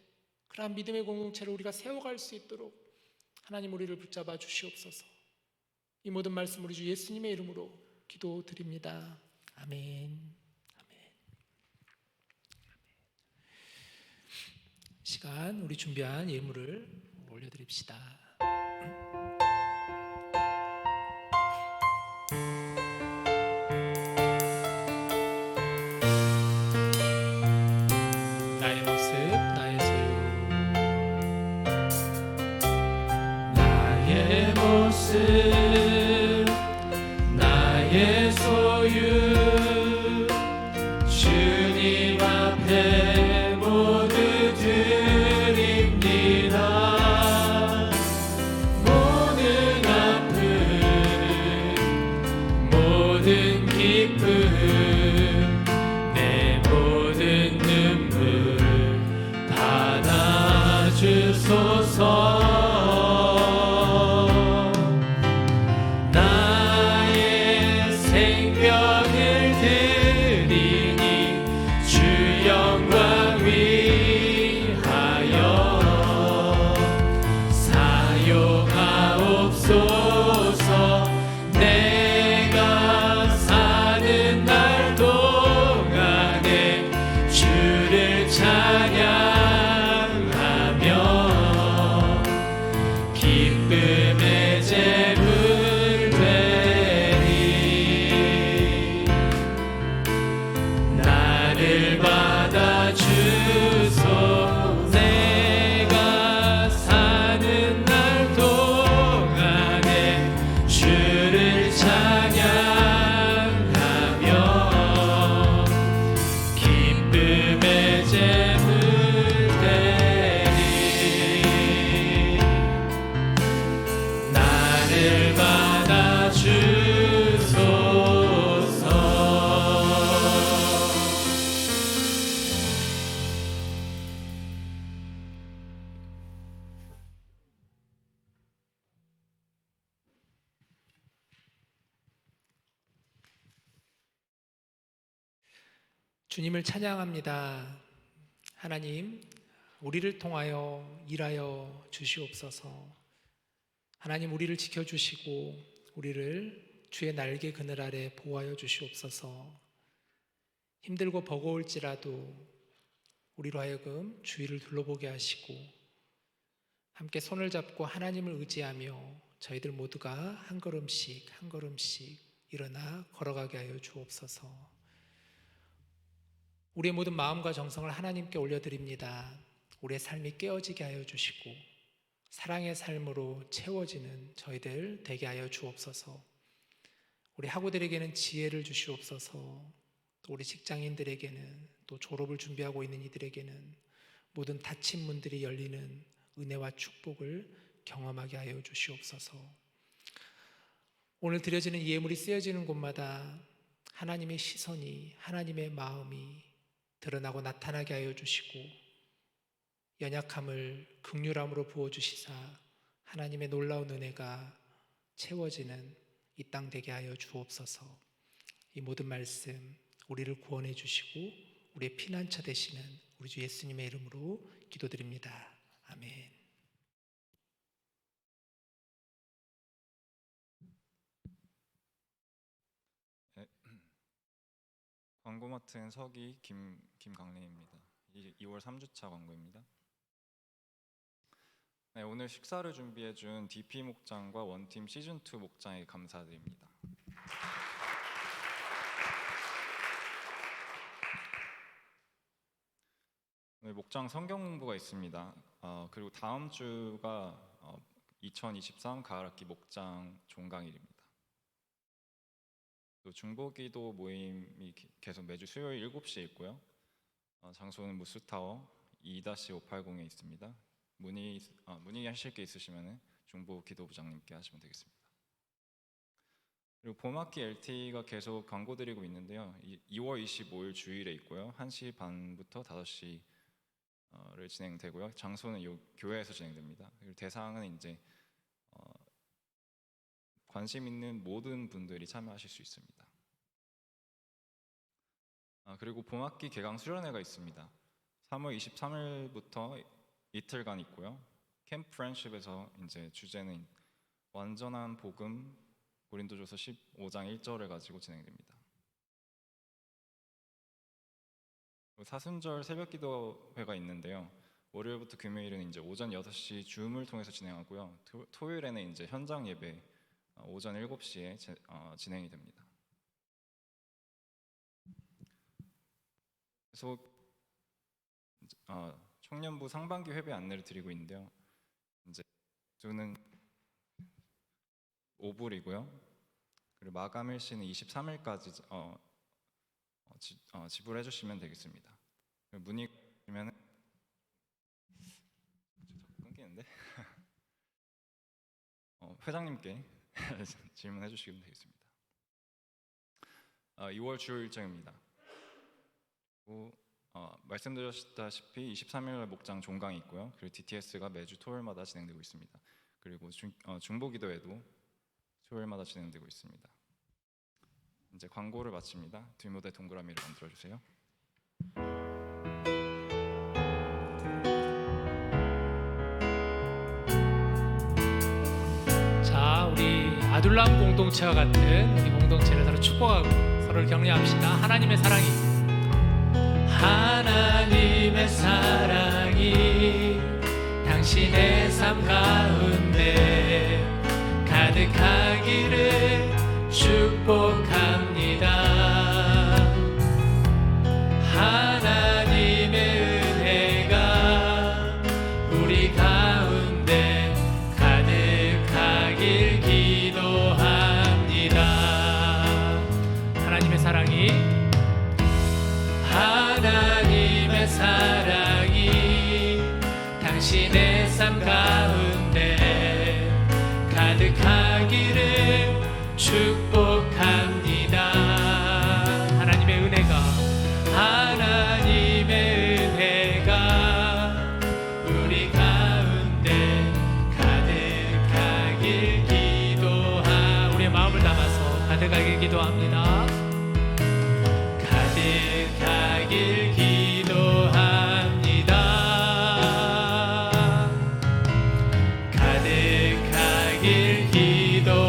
그러한 믿음의 공동체를 우리가 세워갈 수 있도록 하나님 우리를 붙잡아 주시옵소서. 이 모든 말씀 우리 주 예수님의 이름으로 기도드립니다. 아멘. 시간 우리 준비한 예물을 올려드립시다. 나의 모습, 나의 소유. 나의 모습, 나의 소유, 주님 앞에 모두 드립니다. 모든 아픔, 모든 기쁨, 내 모든 눈물 받아주소서. 기쁨의 제물 되리. 나를 받아주소. 내가 사는 날 동안에 주 주님을 찬양합니다. 하나님, 우리를 통하여 일하여 주시옵소서. 하나님, 우리를 지켜주시고 우리를 주의 날개 그늘 아래 보호하여 주시옵소서. 힘들고 버거울지라도 우리로 하여금 주위를 둘러보게 하시고 함께 손을 잡고 하나님을 의지하며 저희들 모두가 한 걸음씩 한 걸음씩 일어나 걸어가게 하여 주옵소서. 우리의 모든 마음과 정성을 하나님께 올려드립니다. 우리의 삶이 깨어지게 하여 주시고 사랑의 삶으로 채워지는 저희들 되게 하여 주옵소서. 우리 학우들에게는 지혜를 주시옵소서. 또 우리 직장인들에게는, 또 졸업을 준비하고 있는 이들에게는 모든 닫힌 문들이 열리는 은혜와 축복을 경험하게 하여 주시옵소서. 오늘 드려지는 예물이 쓰여지는 곳마다 하나님의 시선이, 하나님의 마음이 드러나고 나타나게 하여 주시고 연약함을 긍휼함으로 부어주시사 하나님의 놀라운 은혜가 채워지는 이 땅 되게 하여 주옵소서. 이 모든 말씀 우리를 구원해 주시고 우리의 피난처 되시는 우리 주 예수님의 이름으로 기도드립니다. 아멘. 광고 맡은 서기 김강래입니다. 2월 3주차 광고입니다. 네, 오늘 식사를 준비해준 DP 목장과 원팀 시즌2 목장에 감사드립니다. 오늘 목장 성경 공부가 있습니다. 그리고 다음 주가 2023 가을학기 목장 종강일입니다. 또 중보기도 모임이 계속 매주 수요일 7시에 있고요. 장소는 무스타워 2-580에 있습니다. 문의하실 게 있으시면 중보기도부장님께 하시면 되겠습니다. 그리고 봄학기 LTE가 계속 광고 드리고 있는데요. 2월 25일 주일에 있고요. 1시 반부터 5시를 진행되고요. 장소는 교회에서 진행됩니다. 그리고 대상은 이제 관심 있는 모든 분들이 참여하실 수 있습니다. 그리고 봄학기 개강 수련회가 있습니다. 3월 23일부터 이틀간 있고요. 캠프 프렌십에서 이제 주제는 완전한 복음 고린도전서 15장 1절을 가지고 진행됩니다. 사순절 새벽기도회가 있는데요. 월요일부터 금요일은 이제 오전 6시 줌을 통해서 진행하고요. 토요일에는 이제 현장 예배 오전 7시에 진행이 됩니다. 그래서 청년부 상반기 회배 안내를 드리고 있는데요. 이제 주는 5불이고요. 그리고 마감 일시는 23일까지 지불해 주시면 되겠습니다. 문의 주면은 끊기는데 회장님께 질문해 주시면 되겠습니다. 2월 주요 일정입니다. 말씀드렸다시피 23일 목장 종강이 있고요. 그리고 DTS가 매주 토요일마다 진행되고 있습니다. 그리고 중보기도회도 토요일마다 진행되고 있습니다. 이제 광고를 마칩니다. 뒷무대 동그라미를 만들어주세요. 자, 우리 아둘람 공동체와 같은 우리 공동체를 서로 축복하고 서로를 격려합시다. 하나님의 사랑이, 하나님의 사랑이 당신의 삶 가운데 가득하기를 축복합니다. 하나님의 은혜가 우리 가운데 가득하길 기도합니다. 하나님의 사랑이, 하나님의 사랑이 당신의 삶 가운데 가득하기를 축복합니다. 하나님의 은혜가, 하나님의 은혜가 우리 가운데 가득하길 우리의 마음을 담아서 가득하길 기도합니다. 가득하길 가득하길 기도합니다. 가득하길 기도합니다.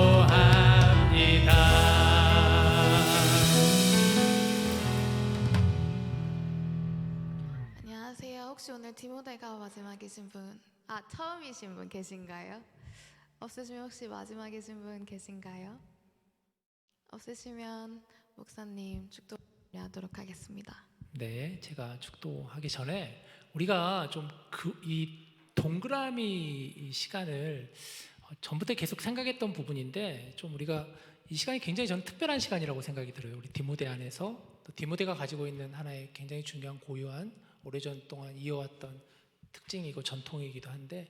안녕하세요. 혹시 오늘 디모데가 마지막이신 분, 처음이신 분 계신가요? 없으시면 혹시 마지막이신 분 계신가요? 없으시면 목사님 축도하도록 하겠습니다. 네, 제가 축도하기 전에 우리가 좀 이 동그라미 이 시간을 전부터 계속 생각했던 부분인데 좀 우리가 이 시간이 굉장히 저는 특별한 시간이라고 생각이 들어요. 우리 디모데 안에서 또 디모데가 가지고 있는 하나의 굉장히 중요한 고유한 오래전 동안 이어왔던 특징이고 전통이기도 한데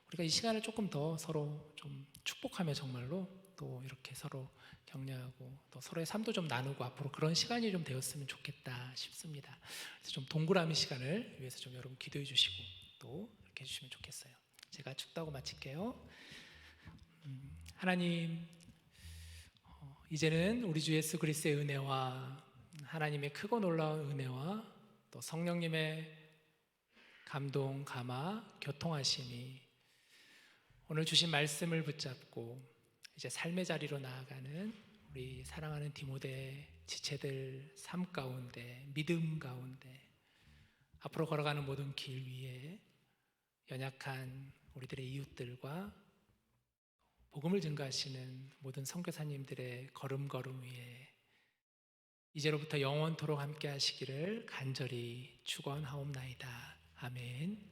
우리가 이 시간을 조금 더 서로 좀 축복하며 정말로 또 이렇게 서로 격려하고 또 서로의 삶도 좀 나누고 앞으로 그런 시간이 좀 되었으면 좋겠다 싶습니다. 그래서 좀 동그라미 시간을 위해서 좀 여러분 기도해 주시고 또 이렇게 해주시면 좋겠어요. 제가 축도하고 마칠게요. 하나님, 이제는 우리 주 예수 그리스도의 은혜와 하나님의 크고 놀라운 은혜와 또 성령님의 감동, 감화, 교통하심이 오늘 주신 말씀을 붙잡고 이제 삶의 자리로 나아가는 우리 사랑하는 디모데 지체들 삶 가운데, 믿음 가운데 앞으로 걸어가는 모든 길 위에 연약한 우리들의 이웃들과 복음을 증거하시는 모든 선교사님들의 걸음걸음 위에 이제로부터 영원토록 함께 하시기를 간절히 축원하옵나이다. 아멘.